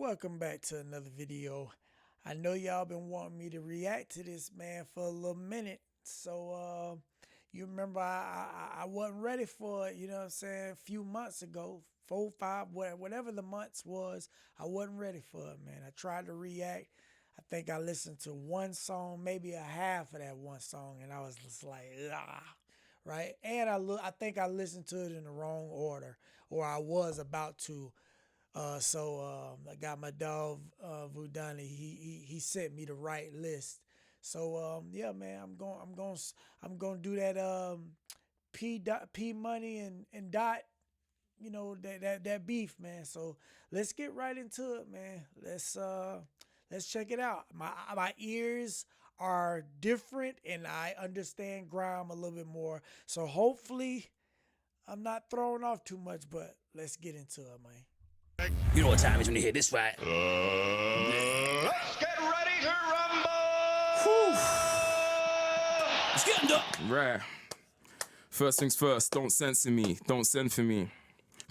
Welcome back to another video. I know y'all been wanting me to react to this man for a little minute. So you remember I wasn't ready for it, you know what I'm saying, a few months ago, 4, 5, whatever the months was, I wasn't ready for it, man. I tried to react. I think I listened to one song, maybe a half of that one song, and I was just like, ah, right? And I think I listened to it in the wrong order, or I was about to. I got my dog Vudani. He sent me the right list. So yeah, man, I'm going to do that P Money and Dot, you know, that beef, man. So let's get right into it, man. Let's check it out. My ears are different and I understand grime a little bit more. So hopefully I'm not throwing off too much, but let's get into it, man. You know what time it is when you hear this, right? Let's get ready to rumble! Let's get them done. Right. First things first, don't censor me, don't send for me.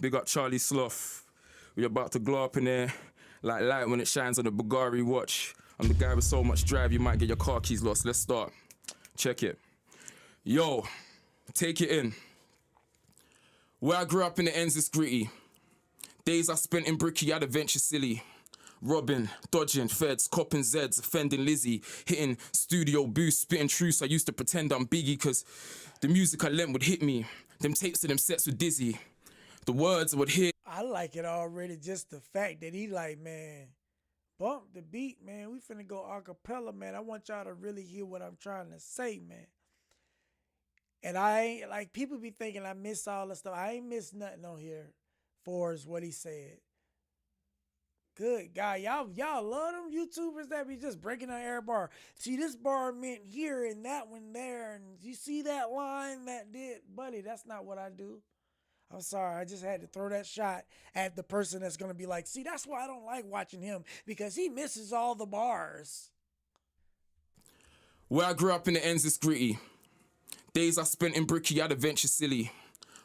Big up Charlie Sloth. We're about to glow up in there like light when it shines on a Bulgari watch. I'm the guy with so much drive you might get your car keys lost. Let's start. Check it. Yo, take it in. Where I grew up in the ends is gritty. Days I spent in Bricky, I'd adventure silly. Robbing, dodging, feds, copping Zeds, offending Lizzie, hitting studio booths, spitting truths. I used to pretend I'm Biggie, cause the music I lent would hit me. Them tapes of them sets were dizzy. The words I would hear. I like it already, just the fact that he like, man, bump the beat, man. We finna go a cappella, man. I want y'all to really hear what I'm trying to say, man. And I ain't, like, people be thinking I miss all the stuff. I ain't miss nothing on here for is what he said. Good guy. Y'all love them YouTubers that be just breaking down every bar. See, this bar meant here and that one there. And you see that line that did? Buddy, that's not what I do. I'm sorry. I just had to throw that shot at the person that's going to be like, see, that's why I don't like watching him, because he misses all the bars. Where I grew up in the ends is gritty. Days I spent in Bricky, I'd adventure silly.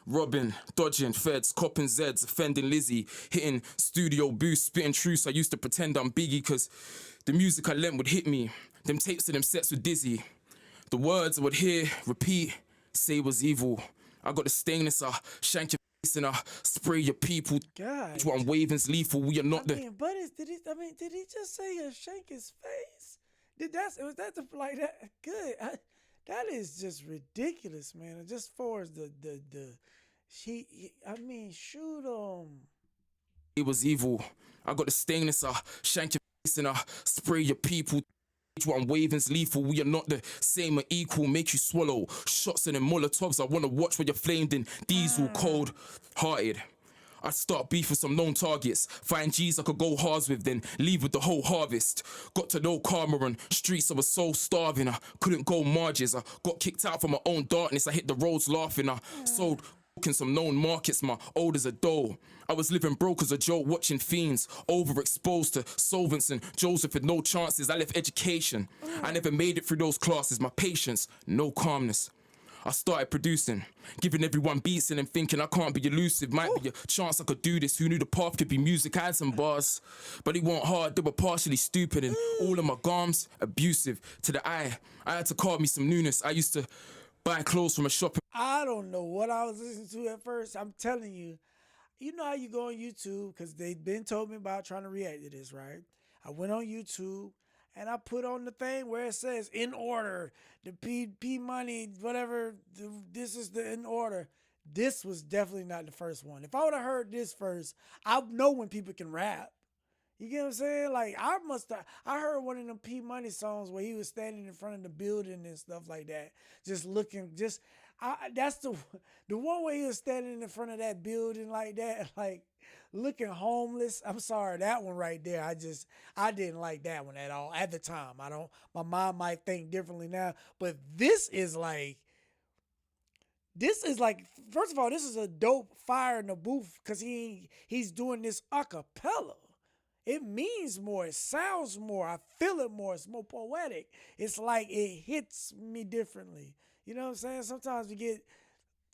Robbing, dodging, feds, copping Zeds, offending Lizzie, hitting studio booths, spitting truths. I used to pretend I'm Biggie, cause the music I lent would hit me. Them tapes of them sets were dizzy. The words I would hear, repeat, say was evil. I got the stainless, I shank your face and I spray your people. God. One waving's lethal, we are not the. Buddy, did he just say he'll shake his face? Was that like that? Good. That is just ridiculous, man. And just for as shoot him. It was evil. I got the stainless, I shank your face and I spray your people. One waving's lethal, we are not the same or equal. Make you swallow shots and then Molotovs. I wanna watch where you're flamed in diesel, cold hearted. I'd start beef with some known targets. Find G's I could go halves with, then leave with the whole harvest. Got to know karma on streets, I was so starving. I couldn't go marges. I got kicked out from my own darkness. I hit the roads laughing. I sold in some known markets, my old as a dough. I was living broke as a joke, watching fiends, overexposed to solvents and Joseph with no chances. I left education. I never made it through those classes. My patience, no calmness. I started producing, giving everyone beats and them thinking I can't be elusive. Might be a chance I could do this. Who knew the path could be music? I had some bars, but it weren't hard. They were partially stupid and all of my garms abusive to the eye. I had to carve me some newness. I used to buy clothes from a shop. I don't know what I was listening to at first. I'm telling you, you know how you go on YouTube, because they've been told me about trying to react to this, right? I went on YouTube and I put on the thing where it says in order, the P Money, whatever, this is the in order. This was definitely not the first one. If I would have heard this first, I know when people can rap. You get what I'm saying? Like, I heard one of them P Money songs where he was standing in front of the building and stuff like that, just looking, that's the one where he was standing in front of that building like that, like looking homeless. I'm sorry, that one right there, I didn't like that one at all at the time. My mom might think differently now, but this is like, first of all, this is a dope fire in the booth, because he's doing this a cappella. It means more. It sounds more. I feel it more. It's more poetic. It's like it hits me differently. You know what I'm saying? Sometimes we get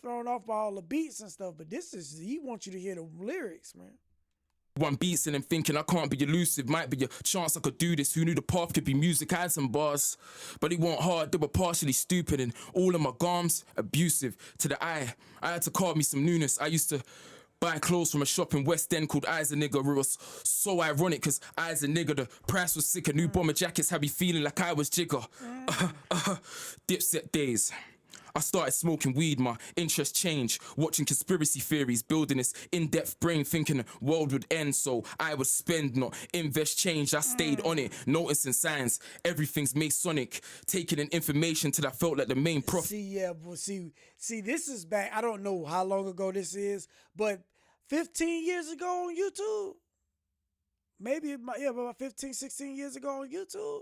thrown off by all the beats and stuff, but he wants you to hear the lyrics, man. One beats and I'm thinking I can't be elusive. Might be a chance I could do this. Who knew the path could be music? I had some bars, but it weren't hard. They were partially stupid and all of my garms abusive to the eye. I had to carve me some newness. I used to buy clothes from a shop in West End called Eyes a Nigga. It was so ironic cause Eyes a Nigga, the price was sicker. New bomber jackets had me feeling like I was Jigger. Dipset days. I started smoking weed, my interest changed, watching conspiracy theories, building this in-depth brain, thinking the world would end, so I would spend, not invest change. I stayed on it, noticing signs, everything's Masonic, taking in information till I felt like the main prophet. See, this is back, I don't know how long ago this is, but 15 years ago on YouTube, maybe, about 15, 16 years ago on YouTube,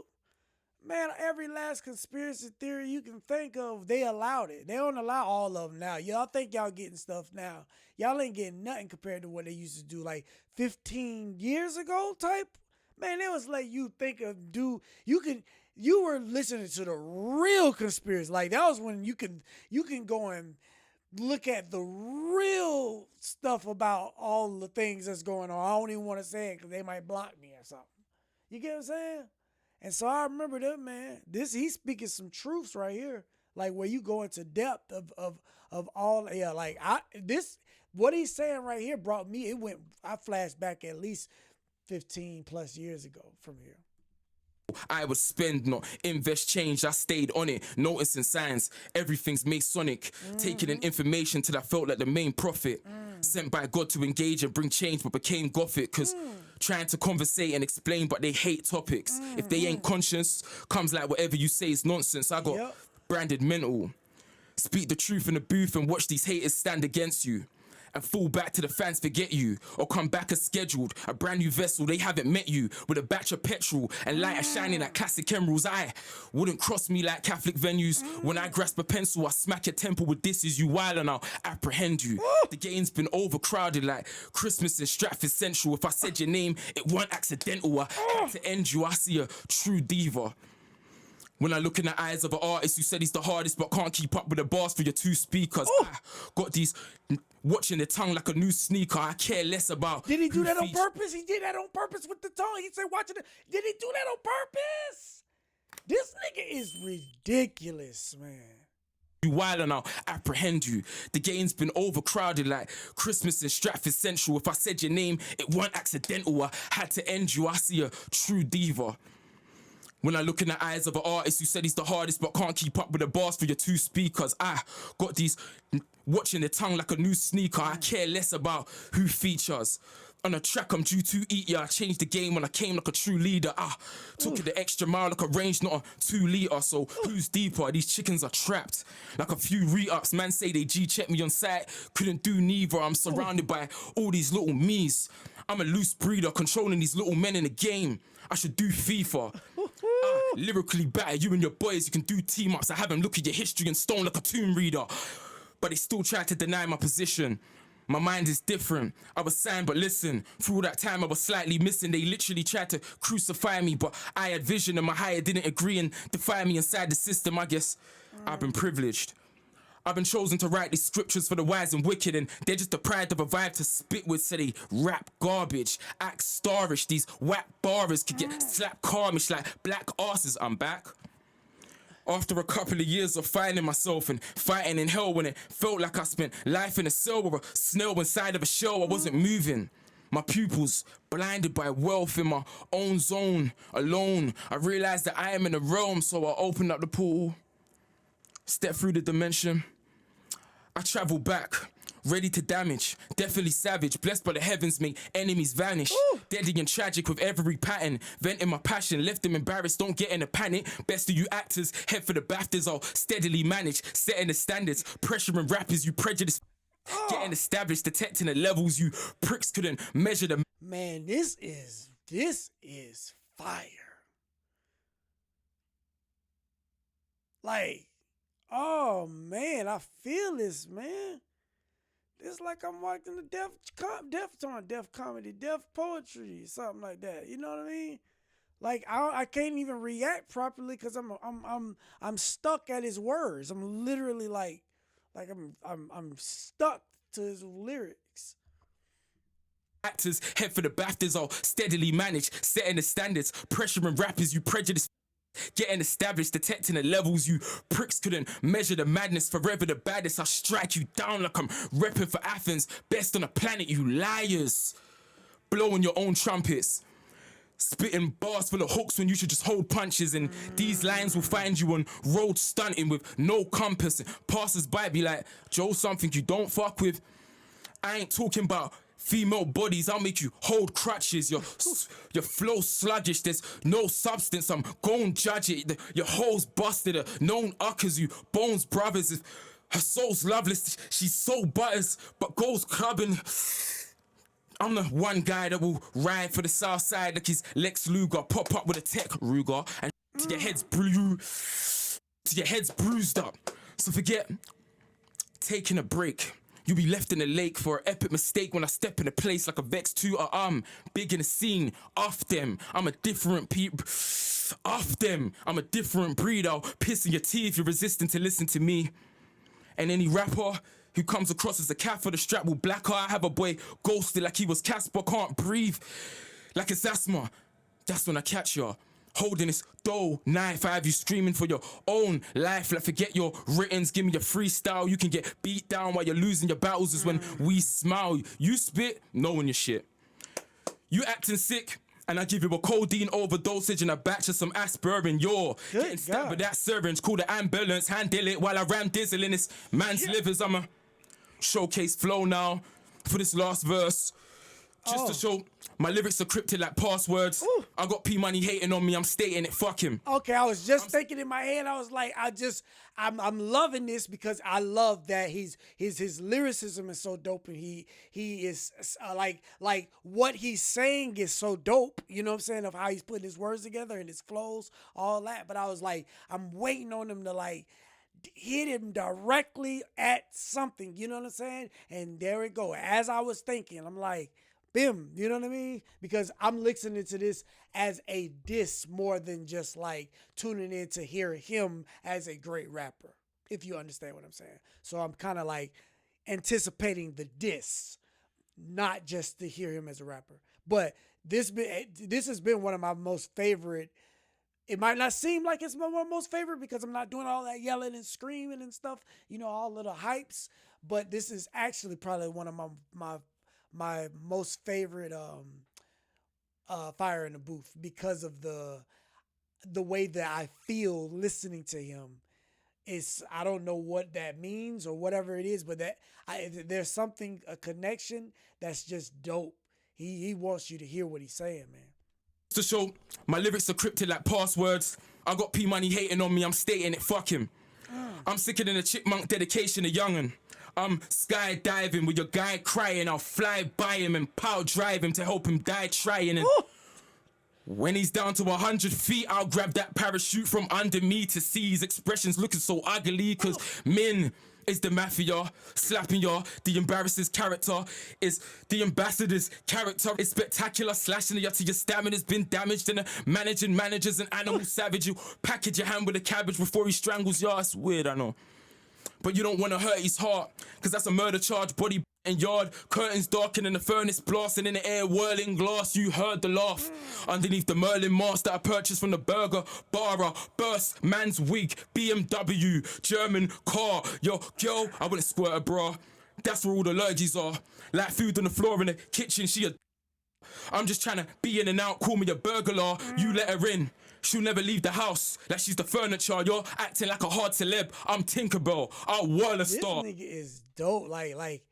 man, every last conspiracy theory you can think of, they allowed it. They don't allow all of them now. Y'all think y'all getting stuff now. Y'all ain't getting nothing compared to what they used to do like 15 years ago type. Man, it was like you think of you were listening to the real conspiracy. Like that was when you can go and look at the real stuff about all the things that's going on. I don't even want to say it because they might block me or something. You get what I'm saying? And so I remember that, man. He's speaking some truths right here, like where you go into depth of all. Yeah, like what he's saying right here brought me. I flashed back at least 15 plus years ago from here. I would spend, not invest change. I stayed on it, noticing signs. Everything's Masonic, taking in information till I felt like the main prophet. Sent by God to engage and bring change, but became gothic. Cause trying to conversate and explain, but they hate topics. If they ain't conscious, comes like whatever you say is nonsense. I got branded mental. Speak the truth in the booth and watch these haters stand against you. And fall back to the fans forget you, or come back as scheduled. A brand new vessel, they haven't met you. With a batch of petrol and lighter shining like classic emeralds. I wouldn't cross me like Catholic venues. When I grasp a pencil, I smack your temple with this is you wild and I'll apprehend you. The game's been overcrowded like Christmas in Stratford Central. If I said your name, it weren't accidental. I had to end you. I see a true diva. When I look in the eyes of an artist who said he's the hardest but can't keep up with the bars for your two speakers. I got these watching the tongue like a new sneaker. I care less about. Did he do that on purpose? He did that on purpose with the tongue. He said watching it. Did he do that on purpose? This nigga is ridiculous, man. You wild and I'll apprehend you. The game's been overcrowded like Christmas in Stratford Central. If I said your name, it weren't accidental. I had to end you. I see a true diva. When I look in the eyes of an artist who said he's the hardest but can't keep up with the bars for your two speakers. I got these watching the tongue like a new sneaker. I care less about who features. On a track I'm due to eat ya. I changed the game when I came like a true leader. Took it the extra mile like a range, not a 2 liter. So who's deeper? These chickens are trapped. Like a few re-ups. Man say they G-check me on site. Couldn't do neither. I'm surrounded by all these little me's. I'm a loose breeder controlling these little men in the game. I should do FIFA. Lyrically better, you and your boys, you can do team-ups. I have them look at your history and stone like a tomb reader. But they still try to deny my position. My mind is different. I was signed, but listen, through all that time I was slightly missing. They literally tried to crucify me, but I had vision and my higher didn't agree and defy me inside the system. I guess I've been privileged. I've been chosen to write these scriptures for the wise and wicked, and they're just deprived of a vibe to spit with, so they rap garbage, act starish. These whack barrers could get slapped karmish like black asses. I'm back. After a couple of years of finding myself and fighting in hell when it felt like I spent life in a cell or a snail inside of a shell, I wasn't moving. My pupils blinded by wealth in my own zone, alone. I realized that I am in a realm, so I opened up the pool, stepped through the dimension. I travel back, ready to damage, definitely savage, blessed by the heavens, make enemies vanish. Deadly and tragic with every pattern, venting my passion, left them embarrassed, don't get in a panic. Best of you actors, head for the BAFTAs, I'll steadily manage, setting the standards, pressuring rappers, you prejudice, getting established, detecting the levels you pricks couldn't measure them. Man, this is fire. Like, oh man, I feel this, man. It's like I'm watching the deaf comedy, deaf poetry, something like that. You know what I mean? Like I can't even react properly because I'm stuck at his words. I'm literally like I'm stuck to his lyrics. actors head for the BAFTAs. I'll steadily manage, setting the standards, pressuring rappers you prejudice. Getting established, detecting the levels you pricks couldn't measure the madness. Forever the baddest, I'll strike you down like I'm repping for Athens. Best on the planet, you liars. Blowing your own trumpets. Spitting bars full of hooks when you should just hold punches. And these lines will find you on road stunting with no compass. And passers-by be like, Joe, something you don't fuck with. I ain't talking about female bodies, I'll make you hold crutches. Your flow sluggish, there's no substance, I'm gon' judge it. Your hoes busted, known uckers, you bones brothers. Her soul's loveless, she's so butters, but goes clubbing. I'm the one guy that will ride for the south side like he's Lex Luger, pop up with a tech Ruger, and to your head's bruised up. So forget taking a break. You be left in the lake for an epic mistake when I step in a place like a Vex 2 or I'm big in the scene. Off them, I'm a different I'm a different breed. I'll piss in your teeth if you're resisting to listen to me. And any rapper who comes across as a cat for the strap will black eye. I have a boy ghosted like he was Casper, can't breathe like it's asthma. That's when I catch ya. Holding this dough, 9-5, you screaming for your own life. Like forget your writtens, give me your freestyle. You can get beat down while you're losing your battles is when we smile. You spit, knowing your shit. You acting sick, and I give you a codeine overdosage and a batch of some aspirin. You're getting stabbed with that syringe. Call the ambulance, handle it while I ram dizzle in this man's livers. I'm a showcase flow now for this last verse. Just to show my lyrics are cryptic like passwords. Ooh. I got P Money hating on me, I'm stating it, fuck him. Okay, I was just thinking in my head, I was like, I'm loving this because I love that his lyricism is so dope and he is like what he's saying is so dope, you know what I'm saying, of how he's putting his words together and his flows, all that. But I was like, I'm waiting on him to like hit him directly at something, you know what I'm saying? And there it go. As I was thinking, I'm like, bim, you know what I mean? Because I'm listening to this as a diss more than just like tuning in to hear him as a great rapper, if you understand what I'm saying. So I'm kind of like anticipating the diss, not just to hear him as a rapper. But this has been one of my most favorite. It might not seem like it's my most favorite because I'm not doing all that yelling and screaming and stuff, you know, all of the hypes. But this is actually probably one of my most favorite Fire in the Booth because of the way that I feel listening to him. I don't know what that means or whatever it is, but there's something, a connection that's just dope. He wants you to hear what he's saying, man. To show my lyrics are cryptic like passwords. I got P Money hating on me, I'm stating it, fuck him. I'm sicker than a chipmunk dedication to youngin'. I'm skydiving with your guy crying. I'll fly by him and power drive him to help him die trying. And when he's down to 100 feet, I'll grab that parachute from under me to see his expressions looking so ugly. Cause Min is the mafia, slapping ya. The embarrasser's character is the ambassador's character. It's spectacular, slashing ya till your stamina's been damaged. And managing managers and animal savage. You package your hand with a cabbage before he strangles ya. It's weird, I know. But you don't want to hurt his heart, cause that's a murder charge, body and yard, curtains darkened and the furnace blasting in the air, whirling glass, you heard the laugh. Underneath the Merlin mask that I purchased from the burger bar, burst, man's wig, BMW, German car, yo, girl, I wouldn't squirt a bra. That's where all the lurgies are, like food on the floor in the kitchen, I'm just trying to be in and out, call me a burglar, you let her in. She'll never leave the house like she's the furniture. You're acting like a hard celeb. I'm Tinkerbell. I'll whirl a star. This nigga is dope. Like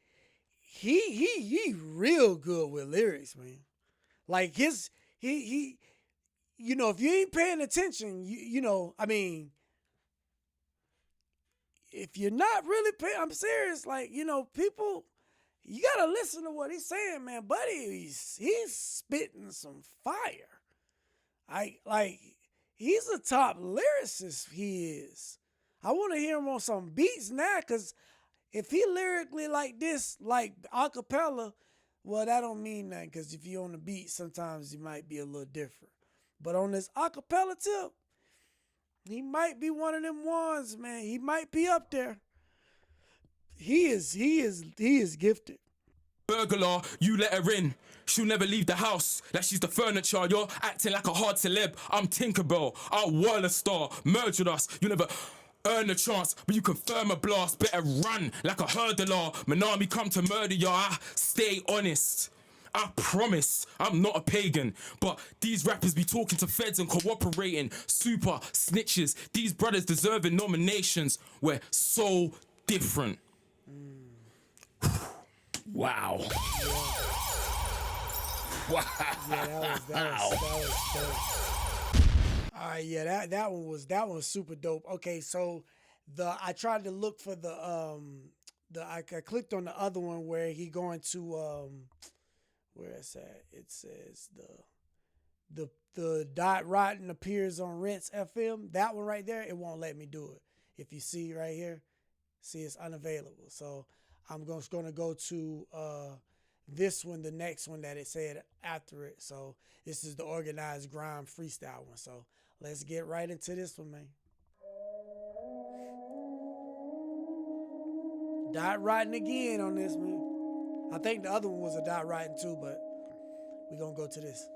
he real good with lyrics, man. Like he you know, if you ain't paying attention, you know, I mean, if you're not really paying, I'm serious. Like, you know, people, you gotta listen to what he's saying, man. Buddy, he's spitting some fire. He's a top lyricist, he is. I want to hear him on some beats now, because if he lyrically like this, like acapella, well, that don't mean nothing, because if you on the beat, sometimes he might be a little different. But on this acapella tip, he might be one of them ones, man. He might be up there. He is gifted. burglar, you let her in. She'll never leave the house like she's the furniture. You're acting like a hard celeb. I'm Tinkerbell, I'll whirl a star. Murdered us, you never earn a chance, but you confirm a blast. Better run like a hurdler. Manami come to murder ya. I stay honest. I promise I'm not a pagan, but these rappers be talking to feds and cooperating. Super snitches, these brothers deserving nominations. We're so different. Wow. Wow. Yeah, that was dope. All right, yeah, that one was super dope. Okay, so I tried to look for I clicked on the other one where he going to where it's at. It says the Dot Rotten appears on Rinse FM. That one right there, it won't let me do it. If you see right here, see it's unavailable. So I'm just gonna go to this one, the next one that it said after it. So this is the organized grime freestyle one. So let's get right into this one, man. Dot Rotten again on this, man. I think the other one was a Dot Rotten too, but we're gonna go to this.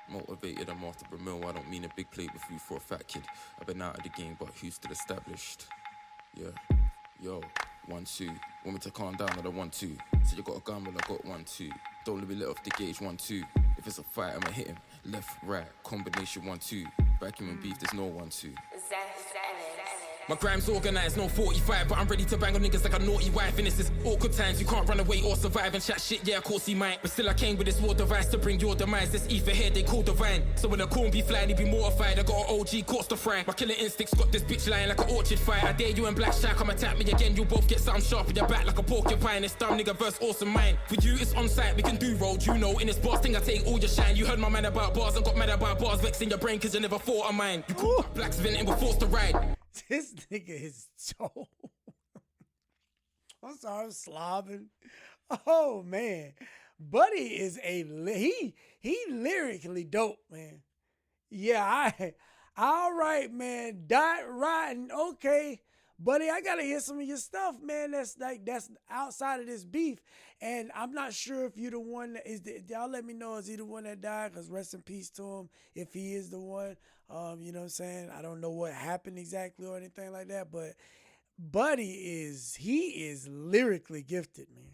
Motivated, I'm after Bramil. I don't mean a big plate with you for a fat kid. I've been out of the game, but who's still established? Yeah, yo, 1, 2. Want me to calm down? I don't want to. So you got a gun, well I got 1, 2. Don't let me let off the gauge, 1, 2. If it's a fight, I'ma hit him. Left, right, combination 1, 2. Vacuum and beef, there's no 1, 2. My grime's organised, no 45, but I'm ready to bang on niggas like a naughty wife. And this is awkward times, you can't run away or survive and chat shit, yeah, of course he might. But still I came with this war device to bring your demise. This ether here, they call divine. So when the corn be flying, he be mortified. I got an OG course to fry. My killer instincts got this bitch lying like an orchard fire. I dare you and Black Shark, come attack me again. You'll both get something sharp in your back like a porcupine. This dumb nigga verse awesome mine. For you, it's on site, we can do road, you know. In this boss thing, I take all your shine. You heard my man about bars and got mad about bars, vexing your brain cause you never thought of mine. You called up Blacks venting, we're forced to ride. This nigga is so. I'm sorry, I'm slobbing. Oh man, Buddy is he lyrically dope, man. Yeah, all right, man. Dot Rotten, okay, Buddy. I gotta hear some of your stuff, man. That's outside of this beef, and I'm not sure if you the one that y'all let me know, is he the one that died? Cause rest in peace to him if he is the one. You know what I'm saying? I don't know what happened exactly or anything like that, but Buddy is lyrically gifted, man.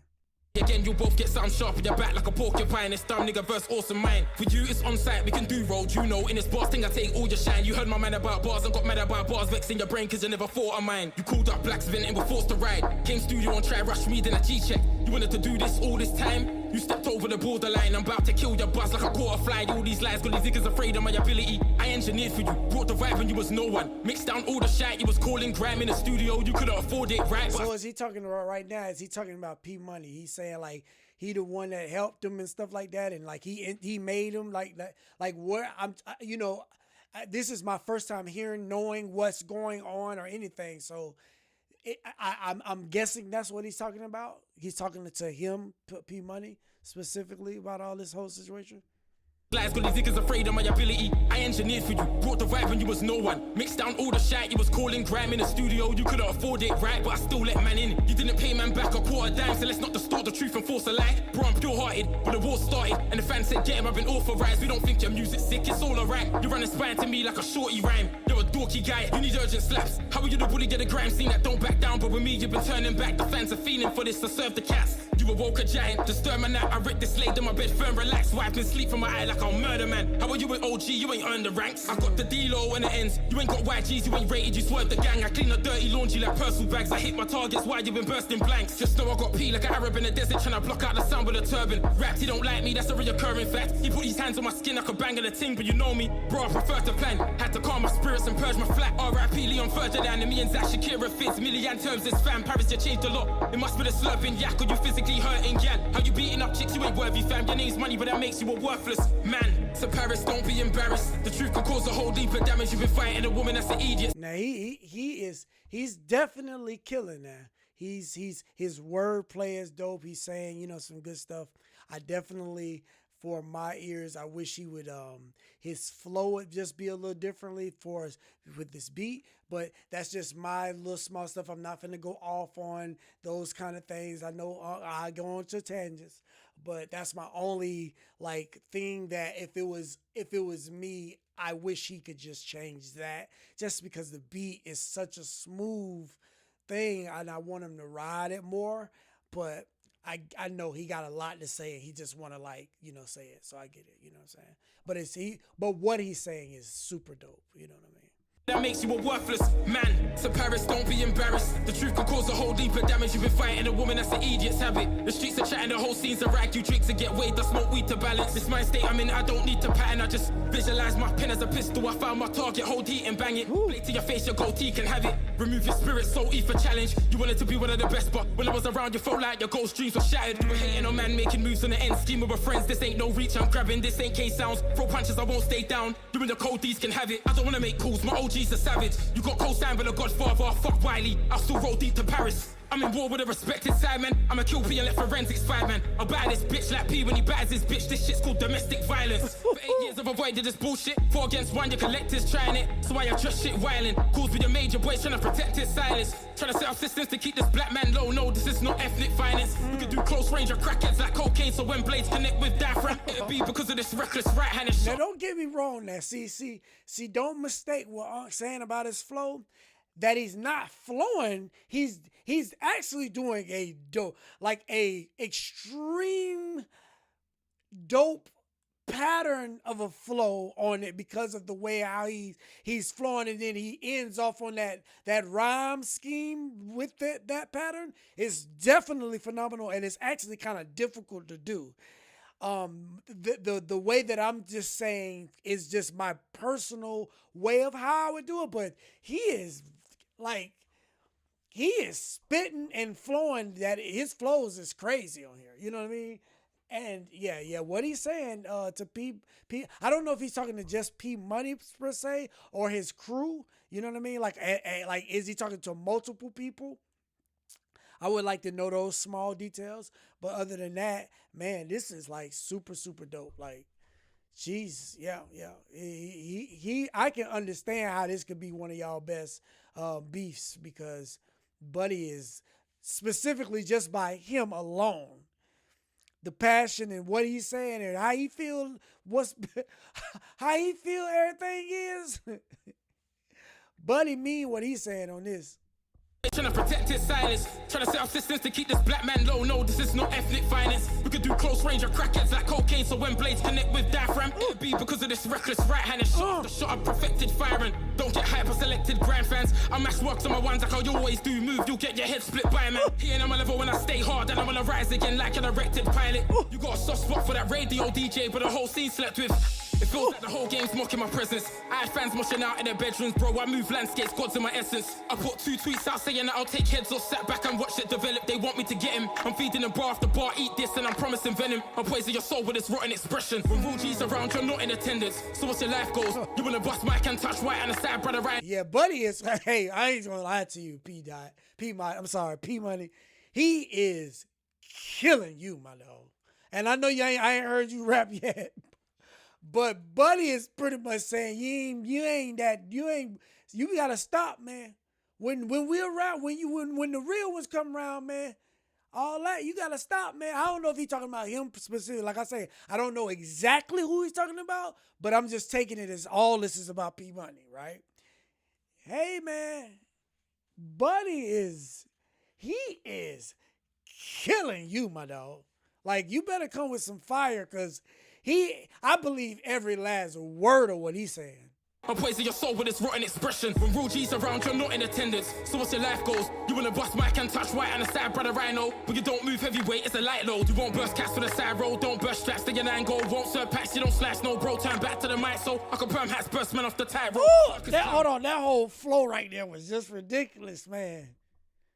Again, you'll both get something sharp in your back like a porcupine. This dumb nigga verse awesome mine. For you, it's on site, we can do road, you know. In this boss thing, I take all your shine. You heard my man about bars and got mad about bars, vexing your brain cause you never thought of mine. You called up Blacks venting, we're forced to ride. Came studio and try rush me, then I G-check. You wanted to do this all this time? You stepped over the borderline, I'm about to kill your buzz like a quarter fly. All these lies, got these niggas afraid of my ability. I engineered for you, brought the vibe and you was no one. Mixed down all the shit, you was calling Grime in the studio, you couldn't afford it, right? So is he talking about right now, is he talking about P Money? He's saying like he the one that helped him and stuff like that, and like he made him like that. Like where this is my first time knowing what's going on or anything. So I'm guessing that's what he's talking about. He's talking to him, P Money, specifically about all this whole situation. Lies, got these niggas afraid of my ability. I engineered for you, brought the vibe and you was no one. Mixed down all the shit, you was calling Grime in the studio. You couldn't afford it, right? But I still let man in. You didn't pay man back a quarter dime, so let's not distort the truth and force a lie. Bro, I'm pure-hearted, but the war started and the fans said get him, I've been authorized. We don't think your music's sick, it's all alright. You're running spine to me like a shorty rhyme. You're a dorky guy, you need urgent slaps. How are you the bully, get a grime scene that don't back down? But with me, you've been turning back. The fans are feeling for this to serve the cats. You awoke a giant, disturb my night. I ripped this laid in my bed firm, relax, wiping sleep from my eye like I'll murder man. How are you an OG? You ain't earned the ranks. I got the D-Lo when it ends. You ain't got YGs, you ain't rated, you swerved the gang. I clean the dirty laundry like Purcell bags. I hit my targets, why you been bursting blanks? Just know I got P like an Arab in the desert, trying to block out the sun with a turban. Raps, he don't like me, that's a reoccurring fact. He put his hands on my skin, I could bang on the ting, but you know me. Bro, I prefer to plan. Had to calm my spirits and purge my flat. R.I.P. Leon Ferdinand and me and Zach Shakira Fitz. Million terms is fam, Paris, you changed a lot. It must be the slurping yak or you physically hurting gal. How you beating up chicks, you ain't worthy fam. Your name's money, but that makes you a worthless man. So Paris, don't be embarrassed. The truth can cause a whole deeper damage. You've been fighting a woman that's an idiot. Now he's definitely killing now. His wordplay is dope. He's saying, some good stuff. I definitely for my ears. I wish he would his flow would just be a little differently for us with this beat. But that's just my little small stuff. I'm not finna go off on those kind of things. I know I go on to tangents, but that's my only like thing that if it was me, I wish he could just change that, just because the beat is such a smooth thing and I want him to ride it more. But I know he got a lot to say and he just want to like, say it. So I get it, you know what I'm saying? But what he's saying is super dope, you know what I mean? That makes you a worthless man. So Paris, don't be embarrassed. The truth can cause a whole deeper damage. You've been fighting a woman, that's an idiot's habit. The streets are chatting, the whole scene's a rag. You drink to get weighed, that's not weed to balance. This mind state I'm in, I don't need to pattern. I just visualize my pen as a pistol. I found my target, hold heat and bang it. Blade to your face, your goatee can have it. Remove your spirit, soul, E for challenge. You wanted to be one of the best, but when I was around, you felt like your ghost dreams were shattered. You were hating on man, making moves on the end. Scheme with friends, this ain't no reach, I'm grabbing. This ain't K-sounds, throw punches, I won't stay down. You and the cold D's can have it. I don't wanna make calls, my OG's a savage. You got co-signed by the Godfather, fuck Wiley. I'll still roll deep to Paris. I'm in war with a respected side, man. I'm a kill P and let forensics fight, man. I'll buy this bitch like P when he buys his bitch. This shit's called domestic violence. For 8 years I've avoided this bullshit. 4 against 1, your collectors trying it. So I adjust shit wildin'. Calls with your major boys trying to protect his silence. Trying to set up systems to keep this black man low. No, this is not ethnic finance. We can do close range of crackheads like cocaine. So when blades connect with diaphragm, it'll be because of this reckless right-handed shot. Now don't get me wrong now. See, don't mistake what Unk's saying about his flow. That he's not flowing, he's actually doing a extreme dope pattern of a flow on it because of the way how he's flowing, and then he ends off on that rhyme scheme with that pattern. Is definitely phenomenal, and it's actually kind of difficult to do. The way that I'm just saying is just my personal way of how I would do it, but he is spitting and flowing, that his flows is crazy on here. You know what I mean? And yeah, what he's saying to P, I don't know if he's talking to just P Money per se or his crew. You know what I mean? Like is he talking to multiple people? I would like to know those small details. But other than that, man, this is like super, super dope. Like, jeez, yeah. I can understand how this could be one of y'all best beefs, because Buddy is specifically just by him alone, the passion and what he's saying and how he feel, how he feel everything is. Buddy mean what he's saying on this. Trying to protect his silence, trying to set up systems to keep this black man low. No, this is not ethnic finance. We could do close range of crackheads like cocaine. So when blades connect with diaphragm, it'll be because of this reckless right-handed shot. The shot I perfected firing. Don't get hyper-selected Grime fans. I mass works on my ones like I always do. Move, you'll get your head split by man. Here and I'm a level when I stay hard, and I'm gonna rise again like an erected pilot. You got a soft spot for that radio DJ, but the whole scene slept with. It feels like the whole game's mocking my presence. I had fans moshing out in their bedrooms, bro. I move landscapes, God's in my essence. I put 2 tweets out saying that I'll take heads or sat back and watch it develop. They want me to get him. I'm feeding them bar after bar, eat this, and I'm promising venom. I'm poisoning your soul with this rotten expression. When real G's around, you're not in attendance. So what's your life goals? You wanna bust mic and touch white and a side brother right? Yeah, Buddy is, hey, I ain't gonna lie to you, P Money. He is killing you, my dog. And I know I ain't heard you rap yet. But Buddy is pretty much saying you gotta stop, man. When we're around, when the real ones come around, man, all that, you gotta stop, man. I don't know if he's talking about him specifically. Like I say, I don't know exactly who he's talking about, but I'm just taking it as all this is about P Money, right? Hey, man, Buddy is killing you, my dog. Like, you better come with some fire, because I believe every last word of what he's saying. I'm poisoning your soul with this rotten expression. When real G's around, you're not in attendance. So what's your life goals? You wanna bust mic and touch white and a side brother rhino. But you don't move heavyweight, it's a light load. You won't burst cats with a side roll. Don't burst straps to your 9 goal. Won't serve packs, you don't slash no bro. Turn back to the mic so I can perm hats burst man off the tightrope. Hold on, that whole flow right there was just ridiculous, man.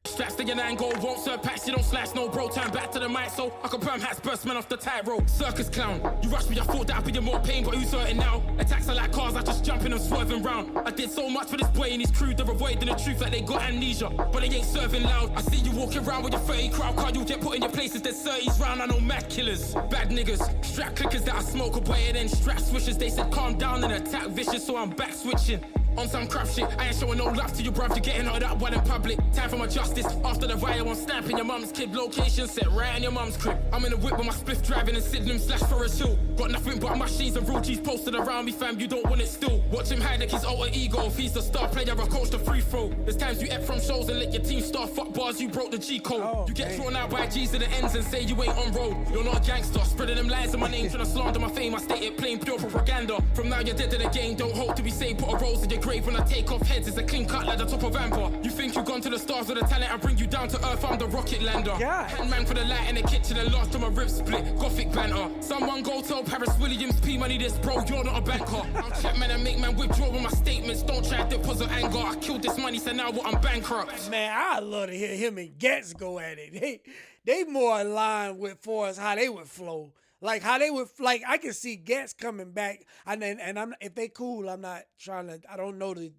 Straps to your 9 gold, won't surpass, you don't slash, no bro, turn back to the mic, so I can perm hats, burst man off the tightrope. Circus clown, you rushed me, I thought that'd be your more pain, but who's hurting now? Attacks are like cars, I just jumping and swerving round. I did so much for this boy and his crew, they're avoiding the truth like they got amnesia, but they ain't serving loud. I see you walking around with your 30 crowd card, you'll get put in your places, there's 30s round, I know mad killers, bad niggas, strap clickers that I smoke away and then strap swishers, they said calm down and attack vicious, so I'm back switching. On some crap shit, I ain't showing no love to you, bruv. You're getting out that one in public. Time for my justice. After the riot, I'm stamping your mum's kid. Location set right in your mum's crib. I'm in the whip with my spliff driving in Sydenham / Forest Hill. Got nothing but machines and real G's posted around me, fam. You don't want it still. Watch him hide like his alter ego. If he's the star player, I coach the free throw. There's times you ep from shows and let your team start fuck bars. You broke the G code. You get thrown out by G's to the ends and say you ain't on road. You're not a gangster. Spreading them lies in my name, trying to slander my fame. I state it plain, pure propaganda. From now you're dead in the game. Don't hope to be saved. Put a rose in your grave when I take off heads. It's a clean cut like the top of Amber. You think you've gone to the stars with the talent, I bring you down to earth, I'm the rocket lander. Handman for the light in the kitchen and last time my ribs split. Gothic banter. Someone go tell Paris Williams, P money this bro, you're not a banker. I'll chat man and make man withdraw with my statements. Don't try to deposit anger. I killed this money, so now what, I'm bankrupt. Man, I love to hear him and Gets go at it. They more in line with for us how they would flow. Like how they would, like I can see Gets coming back, and I'm if they cool, I'm not trying to. I don't know the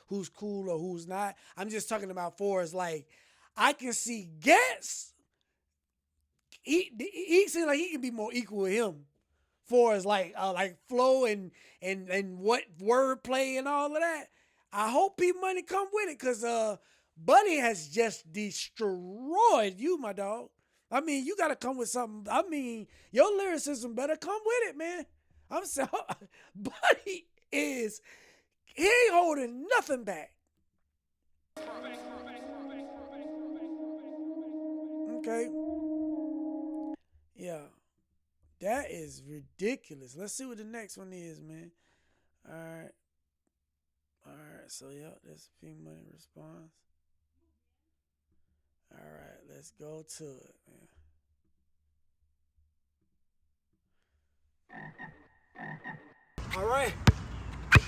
who's cool or who's not. I'm just talking about Forrest. Like I can see Gets. He seems like he can be more equal with him, Forrest. Like flow and what wordplay and all of that. I hope P Money come with it, cause Buddy has just destroyed you, my dog. I mean, you got to come with something. I mean, your lyricism better come with it, man. I'm sorry. Buddy he ain't holding nothing back. Okay. Yeah. That is ridiculous. Let's see what the next one is, man. All right. So, yeah, that's P Money response. All right, let's go to it, man. All right,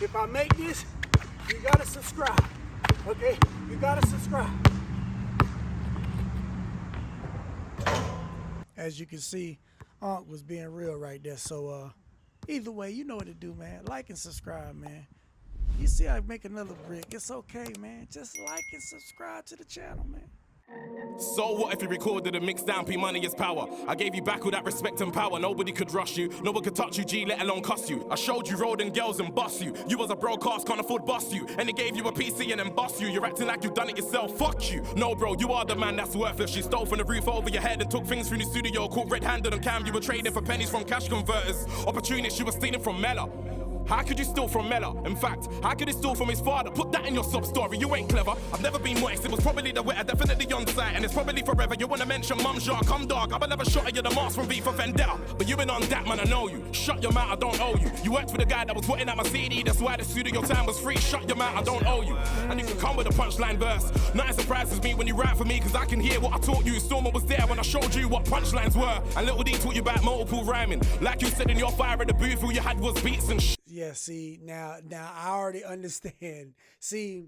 if I make this, you gotta subscribe, okay? You gotta subscribe. As you can see, Unc was being real right there. So, either way, you know what to do, man. Like and subscribe, man. You see I make another brick. It's okay, man. Just like and subscribe to the channel, man. So what if you recorded and mixed down P Money is power? I gave you back all that respect and power. Nobody could rush you, no one could touch you, G, let alone cuss you. I showed you roading girls and bust you. You was a broadcast, can't afford bust you. And they gave you a PC and then bust you. You're acting like you've done it yourself, fuck you. No bro, you are the man that's worthless. She stole from the roof over your head and took things from the studio. Caught red-handed on cam, you were trading for pennies from cash converters. Opportunists, you were stealing from Mella. How could you steal from Mella? In fact, how could he steal from his father? Put that in your sub story, you ain't clever. I've never been moist, it was probably the wetter, definitely on site, and it's probably forever. You wanna mention Mum Jar, come dog, I've never shot at you the mask from V for Vendetta. But you been on that, man, I know you. Shut your mouth, I don't owe you. You worked with a guy that was putting out my CD, that's why the studio time was free. Shut your mouth, I don't owe you. And you can come with a punchline verse. Nothing surprises me when you rap for me, cause I can hear what I taught you. Stormer was there when I showed you what punchlines were. And Little D taught you about multiple rhyming. Like you said in your fire at the booth, all you had was beats and Yeah, see, now I already understand. See,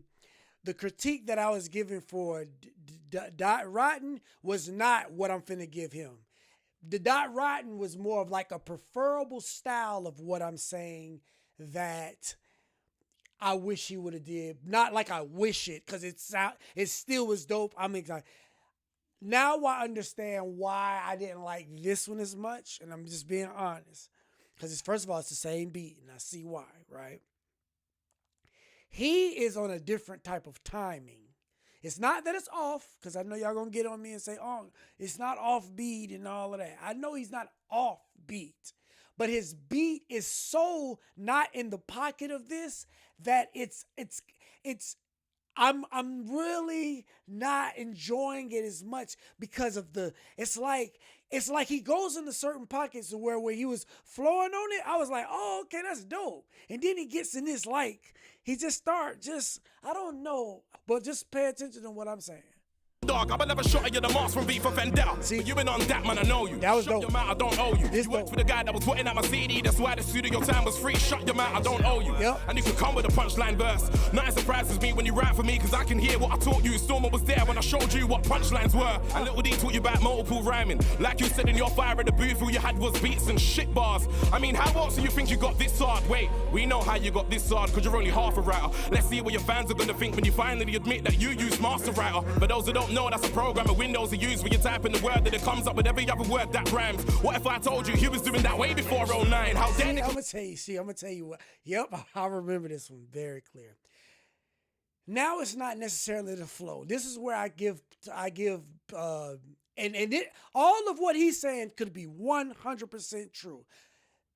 the critique that I was giving for Dot Rotten was not what I'm finna give him. The Dot Rotten was more of like a preferable style of what I'm saying that I wish he would have did. Not like I wish it, because it still was dope. I'm excited. Now I understand why I didn't like this one as much, and I'm just being honest. Because first of all, it's the same beat, and I see why, right? He is on a different type of timing. It's not that it's off, because I know y'all going to get on me and say, oh, it's not off beat and all of that. I know he's not off beat, but his beat is so not in the pocket of this that I'm really not enjoying it as much because of it's like he goes into certain pockets where he was flowing on it. I was like, oh, okay, that's dope. And then he gets in this, like, he just I don't know, but just pay attention to what I'm saying. Dog, I've never shot at you the mask from V for Vendetta. See, you been on that, man, I know you. That was Shut dope. your mouth, I don't owe you. This You worked dope. for the guy that was putting out my CD, that's why the studio time was free. Shut your mouth, I don't owe you. Yep. And you can come with a punchline verse. Nothing surprises me when you rap for me, cause I can hear what I taught you. Stormer was there when I showed you what punchlines were. And Little D taught you about multiple rhyming. Like you said in your fire at the booth, all you had was beats and shit bars. I mean, how else do you think you got this hard? Wait, we know how you got this hard, cause you're only half a writer. Let's see what your fans are gonna think when you finally admit that you use Master Writer. For those who don't know, that's a program of Windows you use when you type in the word that it comes up with every other word that rhymes. What if I told you he was doing that way before 09? How dare I'm they? gonna tell you what. Yep, I remember this one very clear. Now it's not necessarily the flow. This is where I give and it, all of what he's saying could be 100% true.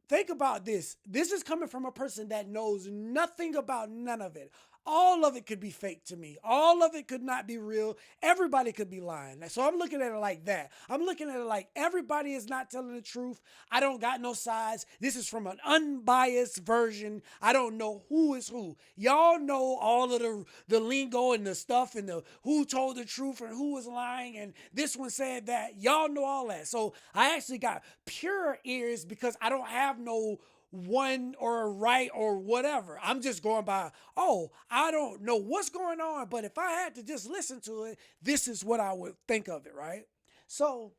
Think about this. This is coming from a person that knows nothing about none of it. All of it could be fake to me. All of it could not be real. Everybody could be lying. So I'm looking at it like that. I'm looking at it like everybody is not telling the truth. I don't got no sides. This is from an unbiased version. I don't know who is who. Y'all know all of the lingo and the stuff and the who told the truth and who was lying and this one said that. Y'all know all that. So I actually got pure ears because I don't have no one or right or whatever. I'm just going by, oh, I don't know what's going on, but if I had to just listen to it, this is what I would think of it, right? So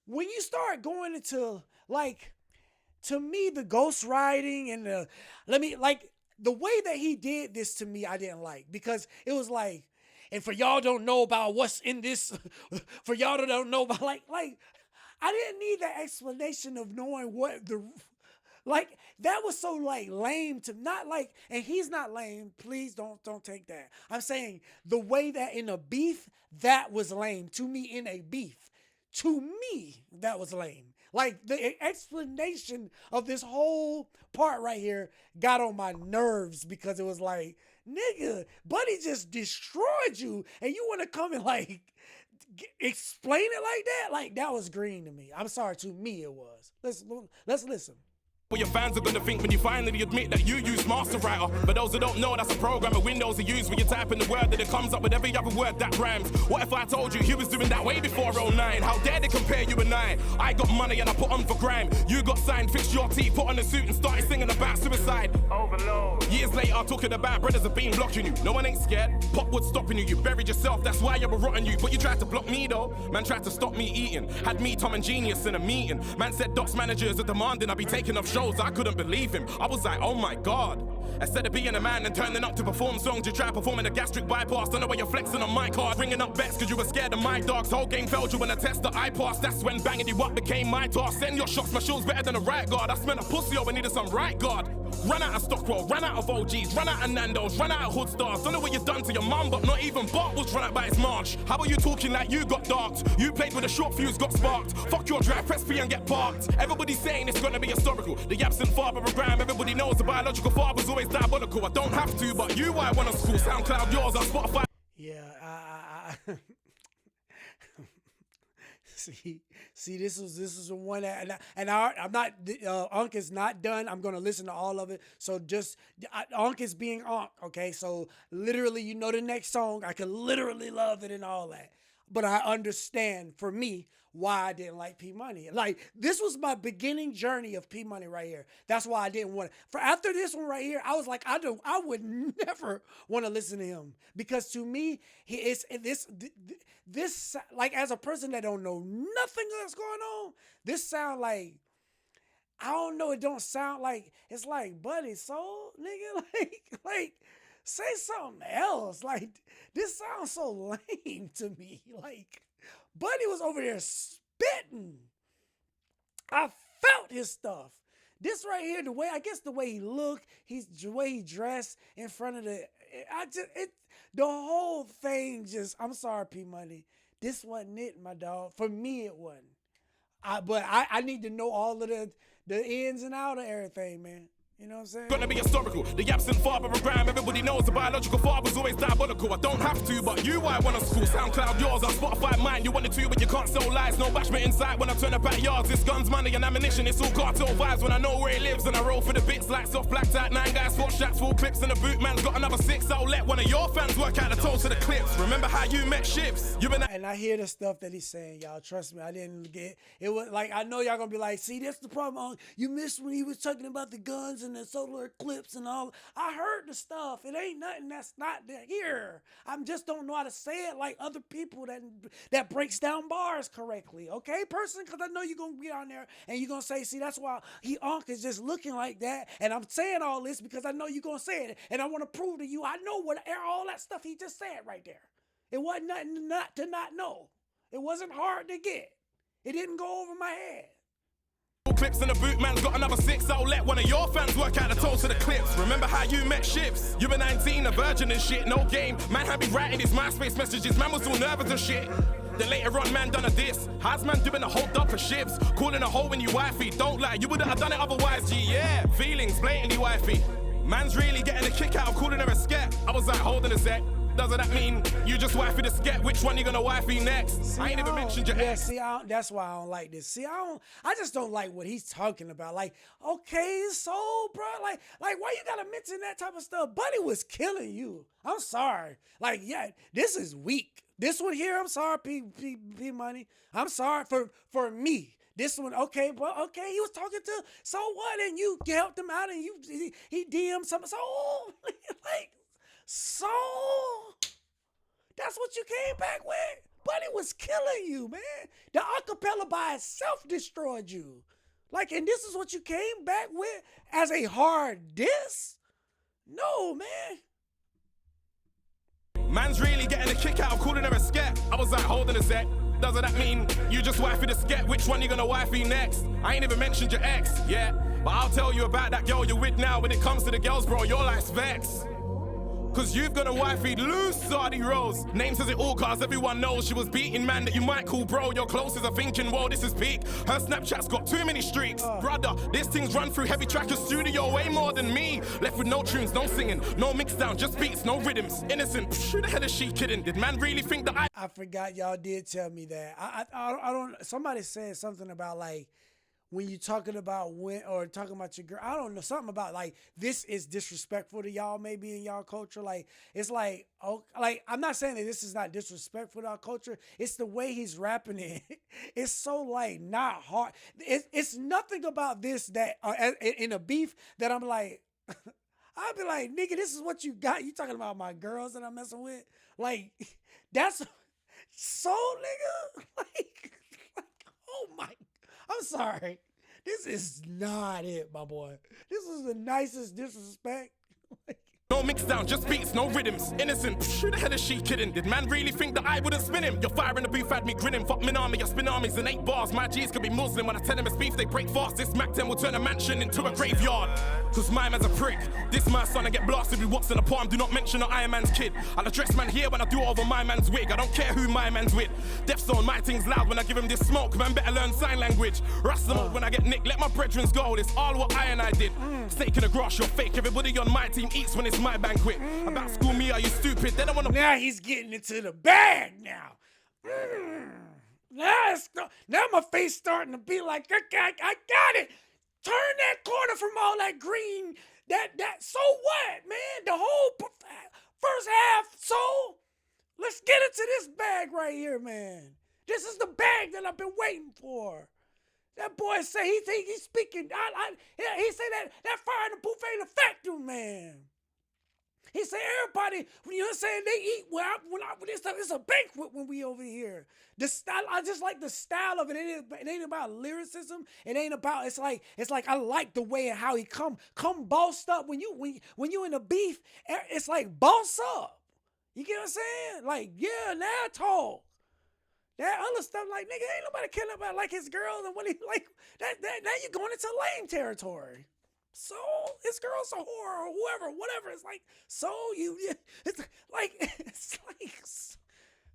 when you start going into, like, to me, the ghost writing and the way that he did this to me, I didn't like, because it was like, and for y'all don't know about what's in this, for y'all that don't know about, like, I didn't need that explanation of knowing what the, like, that was so, like, lame to not, like, and he's not lame. Please don't take that. I'm saying the way that in a beef, that was lame. To me, in a beef. To me, that was lame. Like, the explanation of this whole part right here got on my nerves because it was like, nigga, Buddy just destroyed you, and you want to come and, like, explain it like that? Like, that was green to me. I'm sorry, to me it was. Let's listen. What your fans are gonna think when you finally admit that you use Master Writer. For those who don't know, that's a program of Windows you use when you type in the word that it comes up with every other word that rhymes. What if I told you he was doing that way before 09? How dare they compare you and I got money and I put on for grime. You got signed, fixed your teeth, put on a suit and started singing about suicide. Overload. Years later, talking about brothers have been blocking you. No one ain't scared. Pop was stopping you. You buried yourself, that's why you're a rotten you. But you tried to block me though. Man tried to stop me eating. Had me, Tom and Genius in a meeting. Man said Doc's managers are demanding I be taking off shows. I couldn't believe him. I was like, oh my God. Instead of being a man and turning up to perform songs, you try performing a gastric bypass. Don't know why you're flexing on my card. Bringing up bets cause you were scared of my dogs. Whole game failed you when a test that I passed. That's when banging you up became my task. Send your shots, my shield's better than a right guard. I smell a pussy over needed some right guard. Run out of Stockwell, run out of OGs, run out of Nando's, run out of Hood Stars. Don't know what you've done to your mum, but not even Bart was run out by his march. How about you talking like you got darked? You played with a short fuse, got sparked. Fuck your drive, press P and get parked. Everybody's saying it's gonna be historical. The absent father of Grime, everybody knows the biological father's always diabolical. I don't have to, but you I wanna school. SoundCloud yours on Spotify. Yeah, I see, this is the one that, I'm not, Unk is not done. I'm gonna listen to all of it. So just, Unk is being Unk, okay? So literally, you know the next song. I can literally love it and all that. But I understand, for me, why I didn't like P Money. Like, this was my beginning journey of P Money right here. That's why I didn't want to. For after this one right here, I was like, I would never want to listen to him, because to me, this like, as a person that don't know nothing that's going on, this sound like, I don't know. It don't sound like, it's like, Buddy, so nigga, like. Say something else. Like, this sounds so lame to me. Like, Buddy was over there spitting. I felt his stuff. This right here, the way he looked, the way he dressed in front of the whole thing just, I'm sorry, P Money. This wasn't it, my dog. For me, it wasn't. But I need to know all of the ins and outs of everything, man. You know what I'm saying? Gonna be historical. The absent father of Grime. Everybody knows the biological father's always diabolical. I don't have to, but you I wanna school. SoundCloud yours, on Spotify mine. You wanted to, but you can't sell lies. No bashment inside when I turn up at yards. It's guns, money, and ammunition. It's all cartel vibes when I know where he lives. And I roll for the bits like soft blacked out. 9 guys, 4 shots, 4 clips, and the boot man's got another 6. I'll let one of your fans work out the toll to the clips. Remember how you met ships? You been And I hear the stuff that he's saying, y'all. Trust me, I didn't get it. Was like, I know y'all gonna be like, see, that's the problem. You missed when he was talking about the guns and the solar eclipse and all. I heard the stuff. It ain't nothing that's not here. I just don't know how to say it like other people that breaks down bars correctly. Okay, person? Because I know you're gonna be on there and you're gonna say, see, that's why Unc is just looking like that. And I'm saying all this because I know you're gonna say it. And I want to prove to you, I know what all that stuff he just said right there. It wasn't nothing not to not know. It wasn't hard to get. It didn't go over my head. Clips and the boot man's got another 6. I'll let one of your fans work out the toll to the clips. Remember how you met ships? You were 19, a virgin and shit, no game. Man had me writing his MySpace messages, man was all nervous and shit. Then later on, man done a diss. How's man doing a whole dump for shivs? Calling a hoe when you wifey, don't lie, you wouldn't have done it otherwise, G, yeah. Feelings, blatantly wifey. Man's really getting a kick out of calling her a scat. I was like, holding a sec. Doesn't that mean you just wifey the scat? Which one you gonna wifey next? See, I ain't even mentioned your ex. See, that's why I don't like this. See, I just don't like what he's talking about. Like, okay, so, bro, like, why you gotta mention that type of stuff? Buddy was killing you. I'm sorry. Like, yeah, this is weak. This one here, I'm sorry, P Money. I'm sorry for me. This one, okay, but okay, he was talking to, so what? And you helped him out, and he DM'd something. So, like. So, that's what you came back with? But it was killing you, man. The acapella by itself destroyed you. Like, and this is what you came back with as a hard diss? No, man. Man's really getting a kick out of calling her a scat. I was like, holding a sec. Doesn't that mean you just wifey the scat? Which one you gonna wifey next? I ain't even mentioned your ex, yeah. But I'll tell you about that girl you're with now. When it comes to the girls, bro, your life's vex. Cause you've got a wifey loose, Sardi Rose. Name says it all cause everyone knows she was beating man that you might call bro. Your closest are thinking, whoa, this is peak. Her Snapchat's got too many streaks. Brother, this thing's run through heavy tracker studio way more than me. Left with no tunes, no singing, no mix down, just beats, no rhythms. Innocent, who the hell is she kidding? Did man really think that I forgot y'all did tell me that. I don't, somebody said something about like, when you talking about talking about your girl, I don't know, something about like this is disrespectful to y'all maybe in y'all culture. Like it's like, oh, like I'm not saying that this is not disrespectful to our culture. It's the way he's rapping it. It's so like not hard. It's nothing about this that in a beef that I'm like, I'll be like, nigga, this is what you got. You talking about my girls that I'm messing with? Like that's so nigga. Like oh my. I'm sorry. This is not it, my boy. This is the nicest disrespect. no mix down, just beats, no rhythms. Innocent, who the hell is she kidding? Did man really think that I wouldn't spin him? Your fire in the booth had me grinning. Fuck min army, I spin armies in 8 bars. My G's could be Muslim. When I tell them it's beef, they break fast. This Mac 10 will turn a mansion into a graveyard. Cause my man's a prick. This my son, I get blasted with what's in the palm. Do not mention the Iron Man's kid. I'll address man here when I do it over my man's wig. I don't care who my man's with. Death Zone, my thing's loud when I give him this smoke. Man better learn sign language. Rasta mode when I get nicked. Let my brethrens go. It's all what I and I did. Steak in the grass, you're fake. Everybody on my team eats when it's my banquet. About school me, are you stupid? They don't want to. Now he's getting into the bag now. Now my face starting to be like, I got it. Turn that corner from all that green. So what, man? The whole first half, so let's get into this bag right here, man. This is the bag that I've been waiting for. That boy say he's speaking. He say that fire in the booth ain't affect him, man. He said everybody, you know what I'm saying, they eat it's a banquet when we over here. The style, I just like the style of it. It ain't about lyricism. It ain't about, it's like I like the way and how he come bossed up. When you in a beef, it's like boss up. You get what I'm saying? Like, yeah, now talk. That other stuff, like, nigga, ain't nobody killing about like his girls and what he like. That now you going into lame territory. So his girl's a whore or whoever, whatever. It's like, so it's like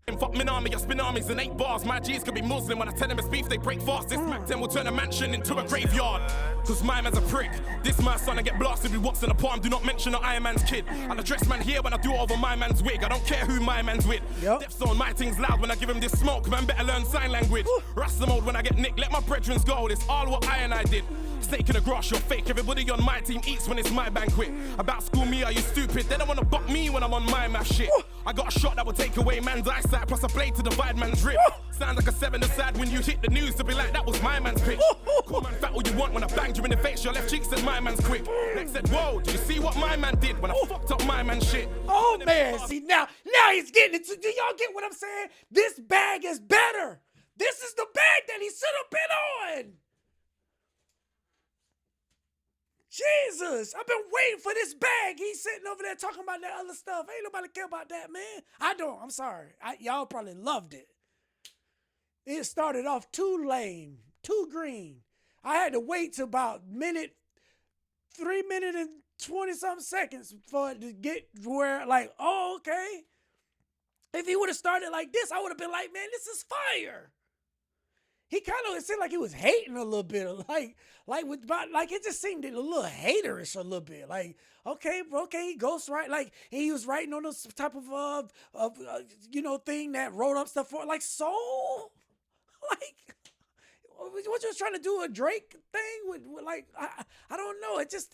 Fuck Minami, I spin armies in 8 bars. My G's could be Muslim when I tell them it's beef, they break fast. This Mac 10 will turn a mansion into a graveyard. Cause my man's a prick. This my son, I get blasted with what's in the palm. Do not mention the Iron Man's kid. And the dress man here when I do it over my man's wig. I don't care who my man's with. Death zone, my thing's loud when I give him this smoke. Man better learn sign language. Rasta mode when I get nicked, let my brethren go. It's all what I and I did. Steak in the grass, you're fake. Everybody on my team eats when it's my banquet. About school me, are you stupid? They don't wanna buck me when I'm on my math shit. I got a shot that will take away man's eyesight, plus a blade to divide man's rib. Sounds like a 7 aside when you hit the news to be like, that was my man's pitch. Call man fat all you want when I banged you in the face. Your left cheek said my man's quick. Next said, whoa, did you see what my man did when I fucked up my man's shit? Oh man, see now he's getting it. Do y'all get what I'm saying? This bag is better. This is the bag that he should have been on. Jesus, I've been waiting for this bag. He's sitting over there talking about that other stuff. Ain't nobody care about that, man. I don't. I'm sorry. Y'all probably loved it. It started off too lame, too green. I had to wait till about 3 minutes and 20-something seconds for it to get where, like, oh, okay. If he would have started like this, I would have been like, man, this is fire. He kind of, it seemed like he was hating a little bit, like it just seemed a little haterish a little bit. Like, okay, he ghost right, like he was writing on this type of thing that wrote up stuff for, like soul, like what you was trying to do, a Drake thing with like I don't know, it just.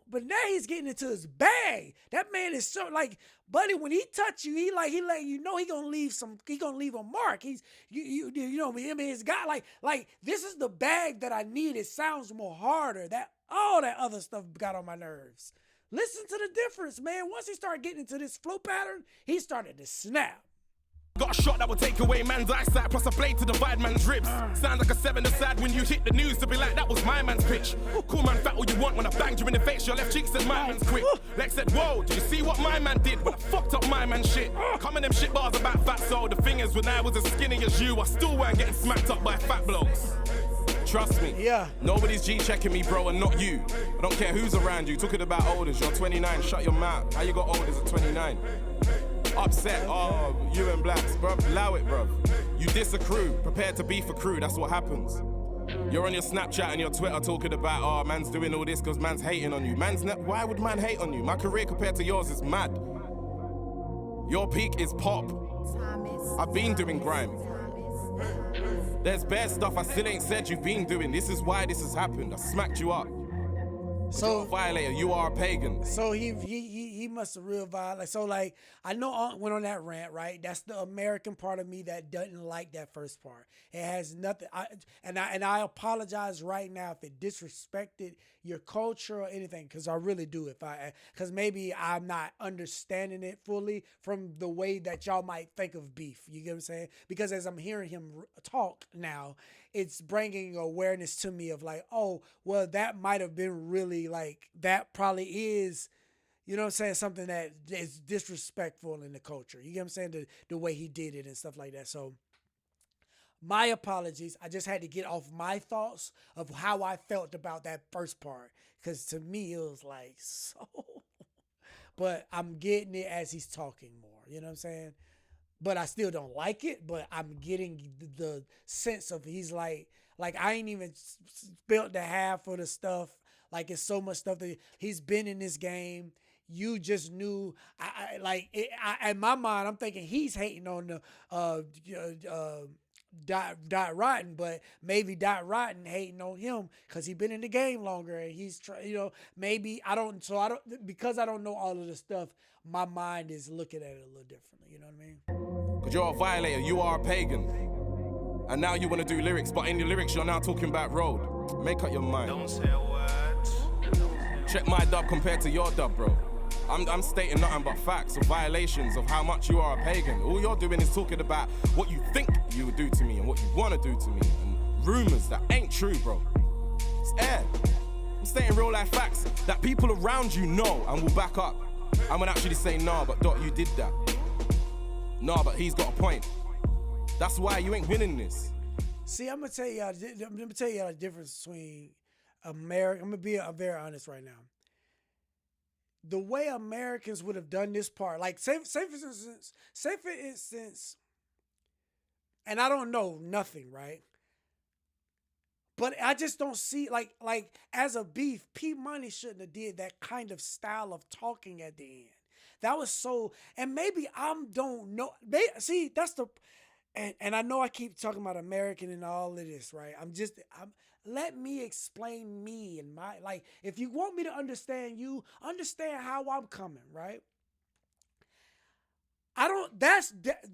But now he's getting into his bag. That man is so like, buddy, when he touch you, he let you know he gonna leave a mark. He's you know, I mean, it's got like this is the bag that I need. It sounds more harder. That all that other stuff got on my nerves. Listen to the difference, man. Once he started getting into this flow pattern, he started to snap. Got a shot that will take away man's eyesight, plus a blade to divide man's ribs. Sounds like a 7 aside when you hit the news to be like, that was my man's pitch. Call man fat all you want when I banged you in the face. Your left cheek said my man's quick. Lex said, whoa, did you see what my man did when I fucked up my man's shit? Coming them shit bars about fat, so the thing is, when I was as skinny as you, I still weren't getting smacked up by fat blokes. Trust me, nobody's G-checking me, bro, and not you. I don't care who's around you, talking about olders. You're 29, shut your mouth. How you got olders at 29? Upset, oh, you and blacks, bro, allow it, bro. You diss a crew, prepared to beef a crew, that's what happens. You're on your Snapchat and your Twitter talking about, oh, man's doing all this because man's hating on you. Why would man hate on you? My career compared to yours is mad. Your peak is pop. I've been doing grime. There's bad stuff I still ain't said you've been doing. This is why this has happened. I smacked you up. So you're a violator, you are a pagan. So he must have real violate. So like I know Aunt went on that rant, right? That's the American part of me that doesn't like that first part. It has nothing. I apologize right now if it disrespected your culture or anything, because I really do. Because maybe I'm not understanding it fully from the way that y'all might think of beef. You get what I'm saying? Because as I'm hearing him talk now, it's bringing awareness to me of like, oh, well, that might have been really like, that probably is, you know what I'm saying, something that is disrespectful in the culture. You get what I'm saying? The way he did it and stuff like that. So my apologies. I just had to get off my thoughts of how I felt about that first part. Because to me, it was like, so. But I'm getting it as he's talking more. You know what I'm saying? But I still don't like it, but I'm getting the sense of he's like I ain't even spelt the half of the stuff. Like it's so much stuff that he's been in this game. You just knew, in my mind, I'm thinking he's hating on the Dot Rotten, but maybe Dot Rotten hating on him because he's been in the game longer and he's maybe because I don't know all of the stuff, my mind is looking at it a little differently. You know what I mean? Because you're a violator, you are a pagan. And now you want to do lyrics, but in the lyrics you're now talking about road. Make up your mind. Don't say a word. Check my dub compared to your dub, bro. I'm stating nothing but facts of violations of how much you are a pagan. All you're doing is talking about what you think you would do to me and what you want to do to me. And rumors that ain't true, bro. It's air. I'm stating real life facts that people around you know and will back up. I'm gonna actually say, nah, but Dot, you did that. Nah, but he's got a point. That's why you ain't winning this. See, I'm gonna tell y'all the difference between America. I'm gonna be very honest right now. the way Americans would have done this part, like say for instance, and I don't know nothing, right? But I just don't see like as a beef, P Money shouldn't have did that kind of style of talking at the end. That was so, and maybe I don't know. See, that's the, and I know I keep talking about American and all of this, right? Let me explain me and my, like, if you want me to understand you, understand how I'm coming, right? I don't. That's that.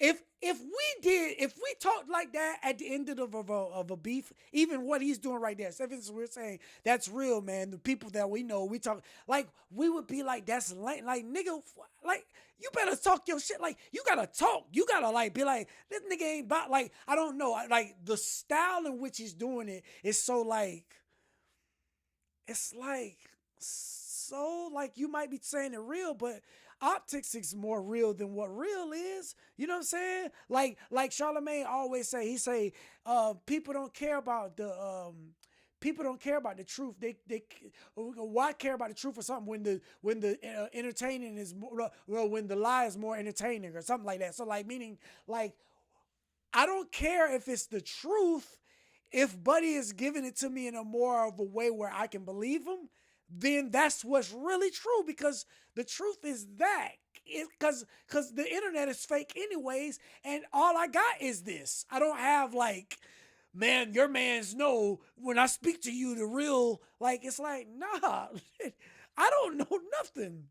If we talked like that at the end of a beef, even what he's doing right there, since we're saying that's real, man. The people that we know, we talk like, we would be like, that's like nigga, like, you better talk your shit. Like, you gotta talk. You gotta like be like, this nigga ain't about, like, I don't know, like the style in which he's doing it is so like, it's like so like you might be saying it real, but optics is more real than what real is. You know what I'm saying? Like Charlemagne always say, he say, people don't care about the truth. They why care about the truth or something when the entertaining is more, well, when the lie is more entertaining or something like that. So like, meaning like, I don't care if it's the truth. If Buddy is giving it to me in a more of a way where I can believe him, then that's what's really true, because the truth is that because the internet is fake anyways, and all I got is this. I don't have like, man, your mans know when I speak to you the real, like, it's like, nah, I don't know nothing.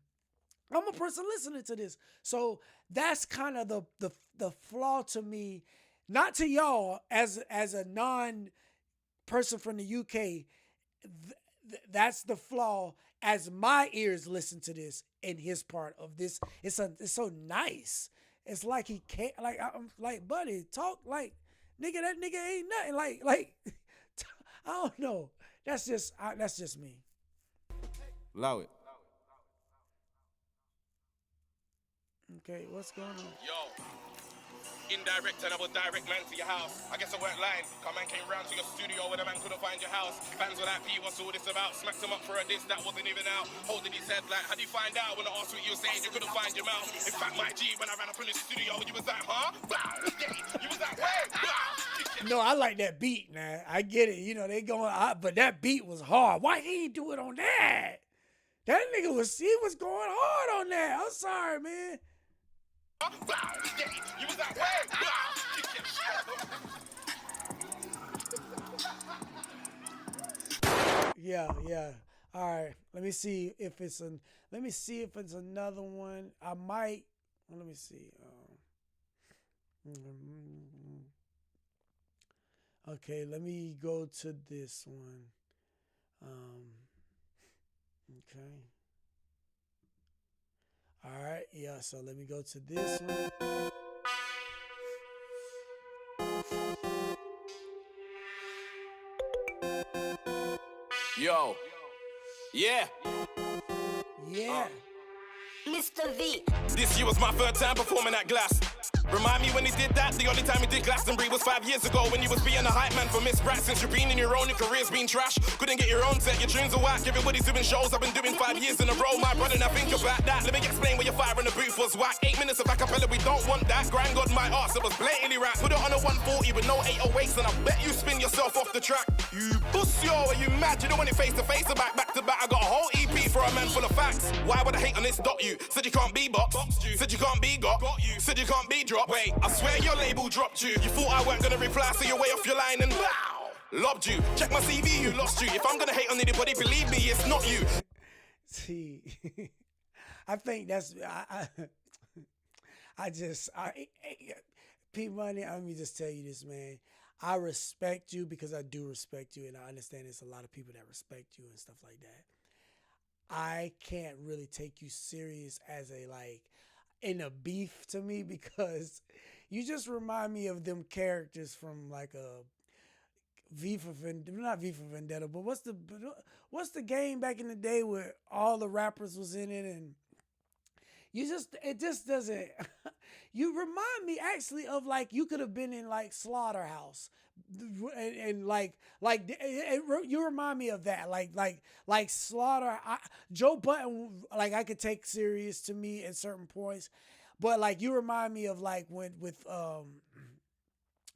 I'm a person listening to this. So that's kind of the flaw to me, not to y'all as a non person from the UK. That's the flaw as my ears listen to this in his part of this. It's so nice. It's like he can't, like, I'm like, Buddy, talk like, nigga, that nigga ain't nothing. Like I don't know. That's just me. Allow it. Okay, what's going on? Yo, indirect and I was direct man to your house. I guess I weren't lying. Come man came round to your studio where the man couldn't find your house. Fans were like, P, what's all this about? Smacked him up for a diss that wasn't even out. Holding his head like, how do you find out? When I asked what you were saying, you couldn't find your mouth. In fact, my G, when I ran up in the studio, you was like, huh? You was like, wait. No, I like that beat, man. I get it. You know, they going, but that beat was hard. Why he ain't do it on that? That nigga was going hard on that. I'm sorry, man. You was like, wait. Yeah. All right. Let me see if it's another one. I might. Let me see. Okay, let me go to this one. Okay. All right. Yeah. So let me go to this one. Yo. Yeah. Yeah. Mr. V. This year was my third time performing at Glass. Remind me when he did that, the only time he did Glastonbury was 5 years ago when you was being a hype man for Miss Brat. Since you've been in your own, your career's been trash. Couldn't get your own set, your tunes are whack. Everybody's doing shows, I've been doing 5 years in a row. My brother, now think about that. Let me explain where your fire in the booth was whack. 8 minutes of acapella, we don't want that. Grime got my arse, it was blatantly rap. Put it on a 140 with no 808s, and I bet you spin yourself off the track. You pussy, are you mad? You don't want it face to face or back to back. I got a whole EP for a man full of facts. Why would I hate on this? Dot you. Said you can't be boxed. Said you can't be got you. Said you can't be dropped. Wait, I swear your label dropped you. You thought I weren't gonna reply, so you're way off your line and wow, lobbed you. Check my CV, you lost you. If I'm gonna hate on anybody, believe me, it's not you. See, I think that's P Money. Let me just tell you this, man. I respect you because I do respect you, and I understand there's a lot of people that respect you and stuff like that. I can't really take you serious as a like in a beef to me because you just remind me of them characters from like a not V for Vendetta, but what's the game back in the day where all the rappers was in it and it just doesn't. You remind me actually of like you could have been in like Slaughterhouse, and you remind me of that, like Slaughter. Joe Button, like I could take serious to me at certain points, but like you remind me of like when with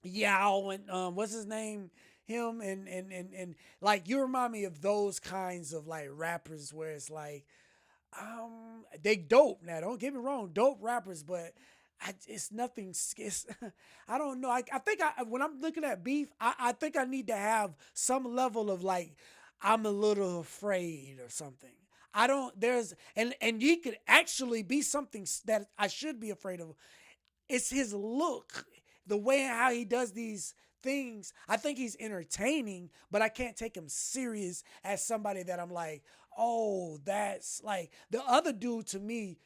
Yao and what's his name, him and like you remind me of those kinds of like rappers where it's like they dope. Now don't get me wrong, dope rappers, but it's nothing. I don't know. I think when I'm looking at beef, I think I need to have some level of like I'm a little afraid or something. I don't. There's and he could actually be something that I should be afraid of. It's his look, the way how he does these things. I think he's entertaining, but I can't take him serious as somebody that I'm like, oh, that's like the other dude. To me.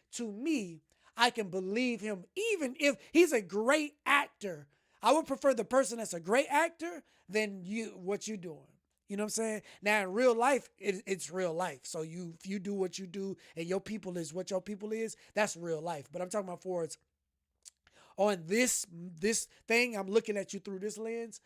I can believe him even if he's a great actor. I would prefer the person that's a great actor than what you're doing. You know what I'm saying? Now in real life, it's real life. So if you do what you do and your people is what your people is, that's real life. But I'm talking about forwards on this thing. I'm looking at you through this lens.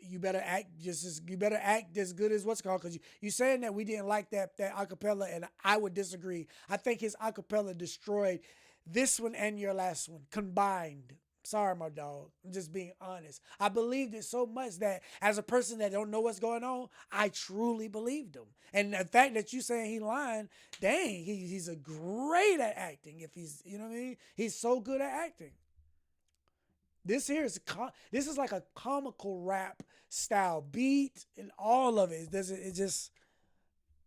You better act as good as what's called, because you saying that we didn't like that acapella, and I would disagree. I think his acapella destroyed this one and your last one combined. Sorry, my dog. I'm just being honest. I believed it so much that as a person that don't know what's going on, I truly believed him. And the fact that you saying he lying, dang, he's a great at acting. If he's, you know what I mean? He's so good at acting. This is like a comical rap style beat and all of it. It just.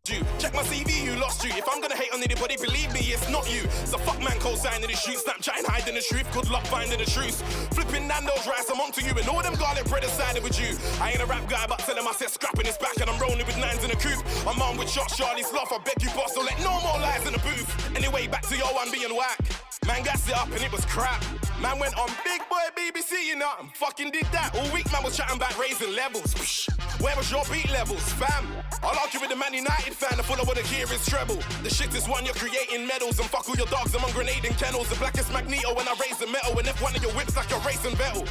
Check my CV, you lost you. If I'm gonna hate on anybody, believe me, it's not you. So fuck man, co-signing the shoot, Snapchat hiding the truth. Good luck finding the truth. Flipping Nando's rice, I'm onto you, and all them garlic bread is sided with you. I ain't a rap guy, but tell him I said scrapping his back, and I'm rolling with nines in the coupe. I'm on with shots, Charlie Sloth. I beg you, boss, don't let no more lies in the booth. Anyway, back to your one being whack. Man gassed it up and it was crap. Man went on Big Boy BBC, you know, and fucking did that. All week man was chatting about raising levels. Psh, where was your beat levels, fam? I'll argue with the Man United fan, the full of what I hear is treble. The shit is one, you're creating medals, and fuck all your dogs, I'm on grenading kennels. The blackest Magneto when I raise the metal, and if one of your whips like a racing battle.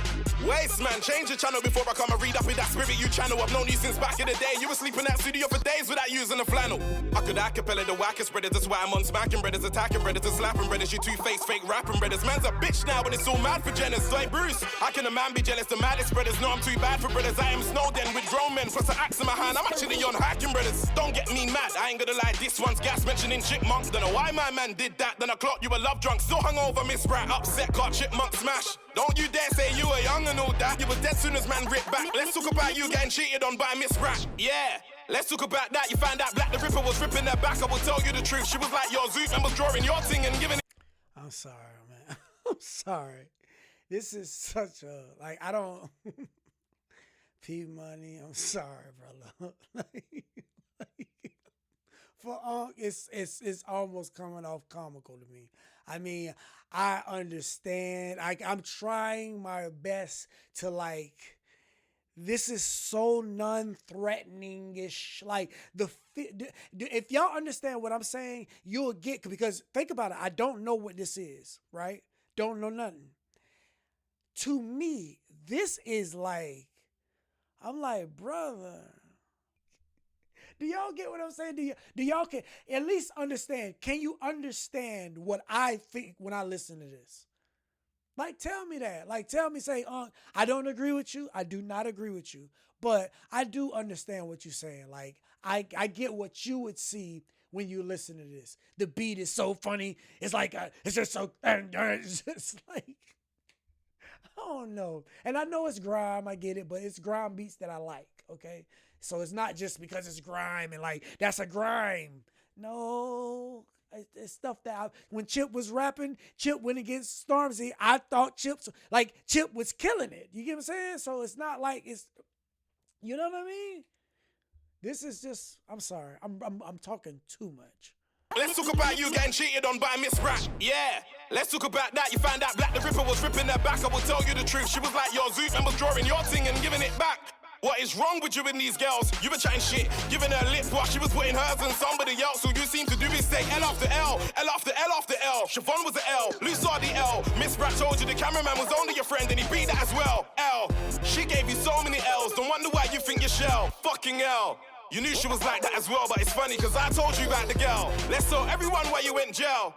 Waste man, change the channel before I come and read up with that spirit you channel. I've known you since back in the day. You were sleeping at studio for days without using a flannel. I could acapella the wackest brothers, that's why I'm on smacking brothers, attacking brothers, and slapping brothers. You two-faced fake rapping brothers. Man's a bitch now and it's all mad for Jenners. Like Bruce, how can a man be jealous? The maddest brothers know I'm too bad for brothers. I am Snowden with grown men, plus an axe in my hand. I'm actually on hacking brothers. Don't get me mad, I ain't gonna lie, this one's gas mentioning chipmunks. Don't know why my man did that, then I clocked you were love drunk. Still hungover, Miss Brat, upset, got chipmunk smash. Don't you dare say you were young and all that. You was dead soon as man ripped back. Let's talk about you getting cheated on by Miss Brat. Yeah, let's talk about that. You found out Black the Ripper was ripping her back. I will tell you the truth. She was like your zoot and was drawing your thing and giving it. I'm sorry, man. I'm sorry. This is such a, like, I don't. P Money, I'm sorry, brother. It's almost coming off comical to me. I mean, I understand. I'm trying my best to, like, this is so non-threatening-ish. Like, if y'all understand what I'm saying, you'll get, because think about it. I don't know what this is, right? Don't know nothing. To me, this is like, I'm like, brother, do y'all get what I'm saying? Do y'all can at least understand? Can you understand what I think when I listen to this? Like, tell me that. Like, tell me, say, I don't agree with you. I do not agree with you. But I do understand what you're saying. Like, I get what you would see when you listen to this. The beat is so funny. It's like, it's just so, it's just like, I don't know. And I know it's grime, I get it, but it's grime beats that I like, okay? So it's not just because it's grime and like, that's a grime. No, it's stuff that when Chip was rapping, Chip went against Stormzy, I thought Chip was killing it. You get what I'm saying? So it's not like it's, you know what I mean? This is just, I'm sorry, I'm talking too much. Let's talk about you getting cheated on by Miss Brat. Yeah, let's talk about that. You found out Black the Ripper was ripping her back. I will tell you the truth. She was like your zoot and was drawing your thing and giving it back. What is wrong with you and these girls? You been chatting shit, giving her lip while she was putting hers on somebody else. All you seem to do is say L after L, L after L after L. Siobhan was the L, Lou saw the L. Miss Brat told you the cameraman was only your friend and he beat that as well. L, she gave you so many L's, don't wonder why you think you're shell. Fucking L. You knew she was like that as well, but it's funny cause I told you about the girl. Let's tell everyone why you went jail.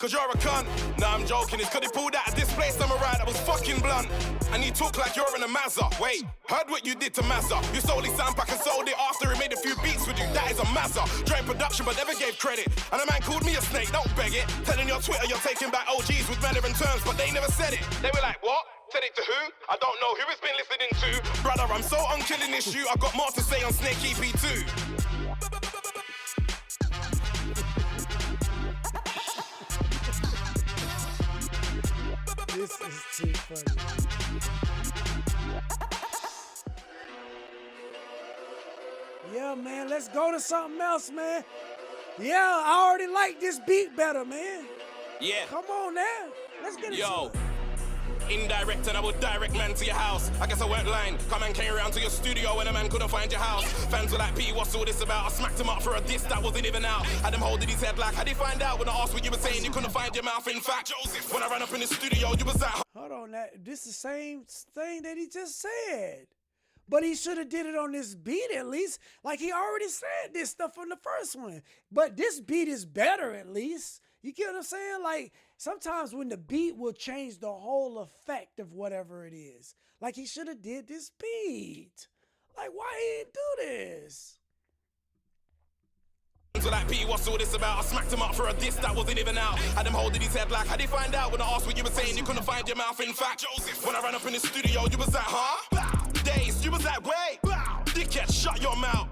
Cause you're a cunt. Nah, I'm joking. It's cause they pulled out of this place I'm around that was fucking blunt. And you talk like you're in a Mazda. Wait, heard what you did to Mazda. You sold his soundpack and sold it after he made a few beats with you. That is a Mazda. Joint production but never gave credit. And a man called me a snake, don't beg it. Telling your Twitter you're taking back OGs with manner and terms, but they never said it. They were like, what? Said it to who? I don't know who it's been listening to. Brother, I'm so on killing this shoot. I got more to say on Snake EP 2. This is too funny. Yeah, man, let's go to something else, man. Yeah, I already like this beat better, man. Yeah. Come on now. Let's get Yo. into it. Indirect and I would direct man to your house. I guess I weren't lying. Come and came around to your studio when a man couldn't find your house. Fans were like, P, what's all this about? I smacked him up for a diss that wasn't even out. Had him holding his head like, how'd he find out? When I asked what you were saying, you couldn't find your mouth. In fact, Joseph, when I ran up in the studio, you was like, Hold on, this is the same thing that he just said. But he should have did it on this beat at least. Like he already said this stuff on the first one. But this beat is better at least. You get what I'm saying? Like sometimes when the beat will change the whole effect of whatever it is. Like he should have did this beat. Like why he didn't do this? so like, P, what's all this about? I smacked him up for a diss that wasn't even out. Had him holding his head like, how'd he find out? When I asked what you were saying, you couldn't find your mouth. In fact, Joseph, when I ran up in the studio, you was like, huh? Days, you was like, wait, dickhead, shut your mouth.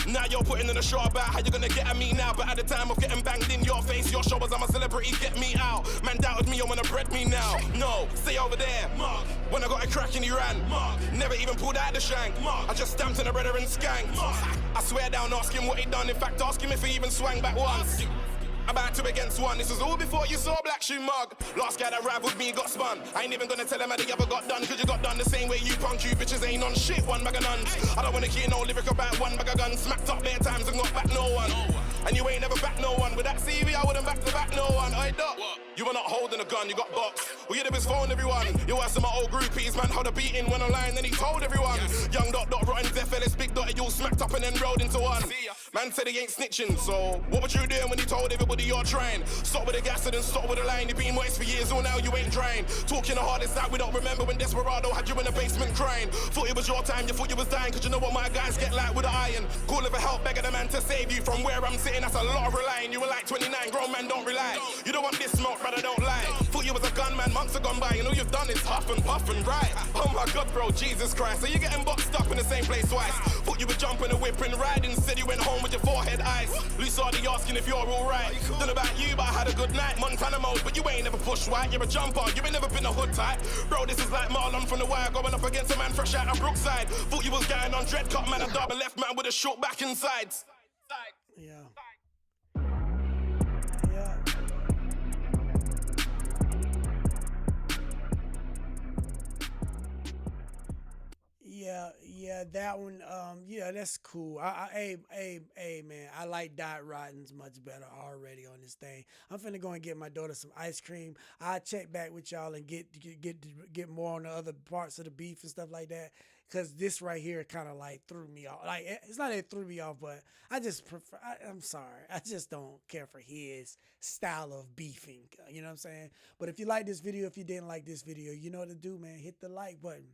Now you're putting in a show about how you're gonna get at me now. But at the time of getting banged in your face, your show was I'm a celebrity, get me out. Man doubted me, you wanna bread me now. No, stay over there. When I got a crack and he ran, never even pulled out the shank. I just stamped in a brother and skanked. I swear down, ask him what he done. In fact, ask him if he even swang back once. About 2 against 1, this was all before you saw Black Shoe Mug. Last guy that rivaled me got spun. I ain't even gonna tell him how the other got done, cause you got done the same way you punk. You bitches ain't on shit, one bag of nuns. I don't wanna hear no lyric about one bag of guns. Smacked up bare times and got back no one. And you ain't never back no one. With that CV, I wouldn't back to back no one. I duck. You were not holding a gun, you got boxed. All you did was phone everyone. You asked my old groupies, man, how the beating went online, then he told everyone. Young dot, rotten, deaf, Ellis, big dot, you all smacked up and then rolled into one. Man said he ain't snitching, so what were you doing when you told everybody you're trying? Stop with the gas and then stop with the line. You've been moist for years, all now you ain't drying. Talking the hardest that we don't remember when Desperado had you in the basement crying. Thought it was your time, you thought you was dying, cause you know what my guys get like with the iron. Calling for help, begging a man to save you from where I'm sitting, that's a lot of relying. You were like 29, grown man don't rely. You don't want this smoke, brother, don't lie. Thought you was a gunman, months have gone by, and all you've done is huff and puff and right. Oh my God, bro, Jesus Christ, so you getting boxed up in the same place twice. Thought you were jumping a whip and riding, said you went home with your forehead ice. Loose already asking if you're alright. Don't know about you, but I had a good night. Montana mode, but you ain't never pushed white. You're a jumper, you ain't never been a hood type. Bro, this is like Marlon from the wire, going up against a man fresh out of Brookside. Thought you was going on dread cut, man, a double left man with a short back and sides. Yeah. Yeah, that one, yeah, that's cool. Hey, man, I like Dot Rottens much better already on this thing. I'm finna go and get my daughter some ice cream. I'll check back with y'all and get more on the other parts of the beef and stuff like that. Cause this right here kind of like threw me off. Like it's not that it threw me off, but I just prefer. I'm sorry, I just don't care for his style of beefing. You know what I'm saying? But if you like this video, if you didn't like this video, you know what to do, man. Hit the like button.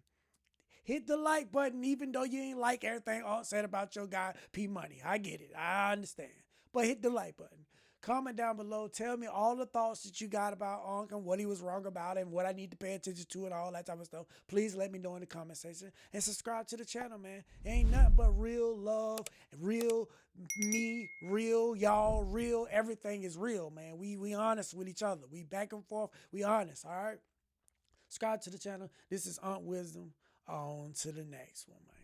Hit the like button, even though you ain't like everything all said about your guy P Money. I get it. I understand. But hit the like button. Comment down below. Tell me all the thoughts that you got about Unc and what he was wrong about and what I need to pay attention to and all that type of stuff. Please let me know in the comment section. And subscribe to the channel, man. It ain't nothing but real love, real me, real y'all, real. Everything is real, man. We honest with each other. We back and forth. We honest, all right? Subscribe to the channel. This is Aunt Wisdom. On to the next one, man.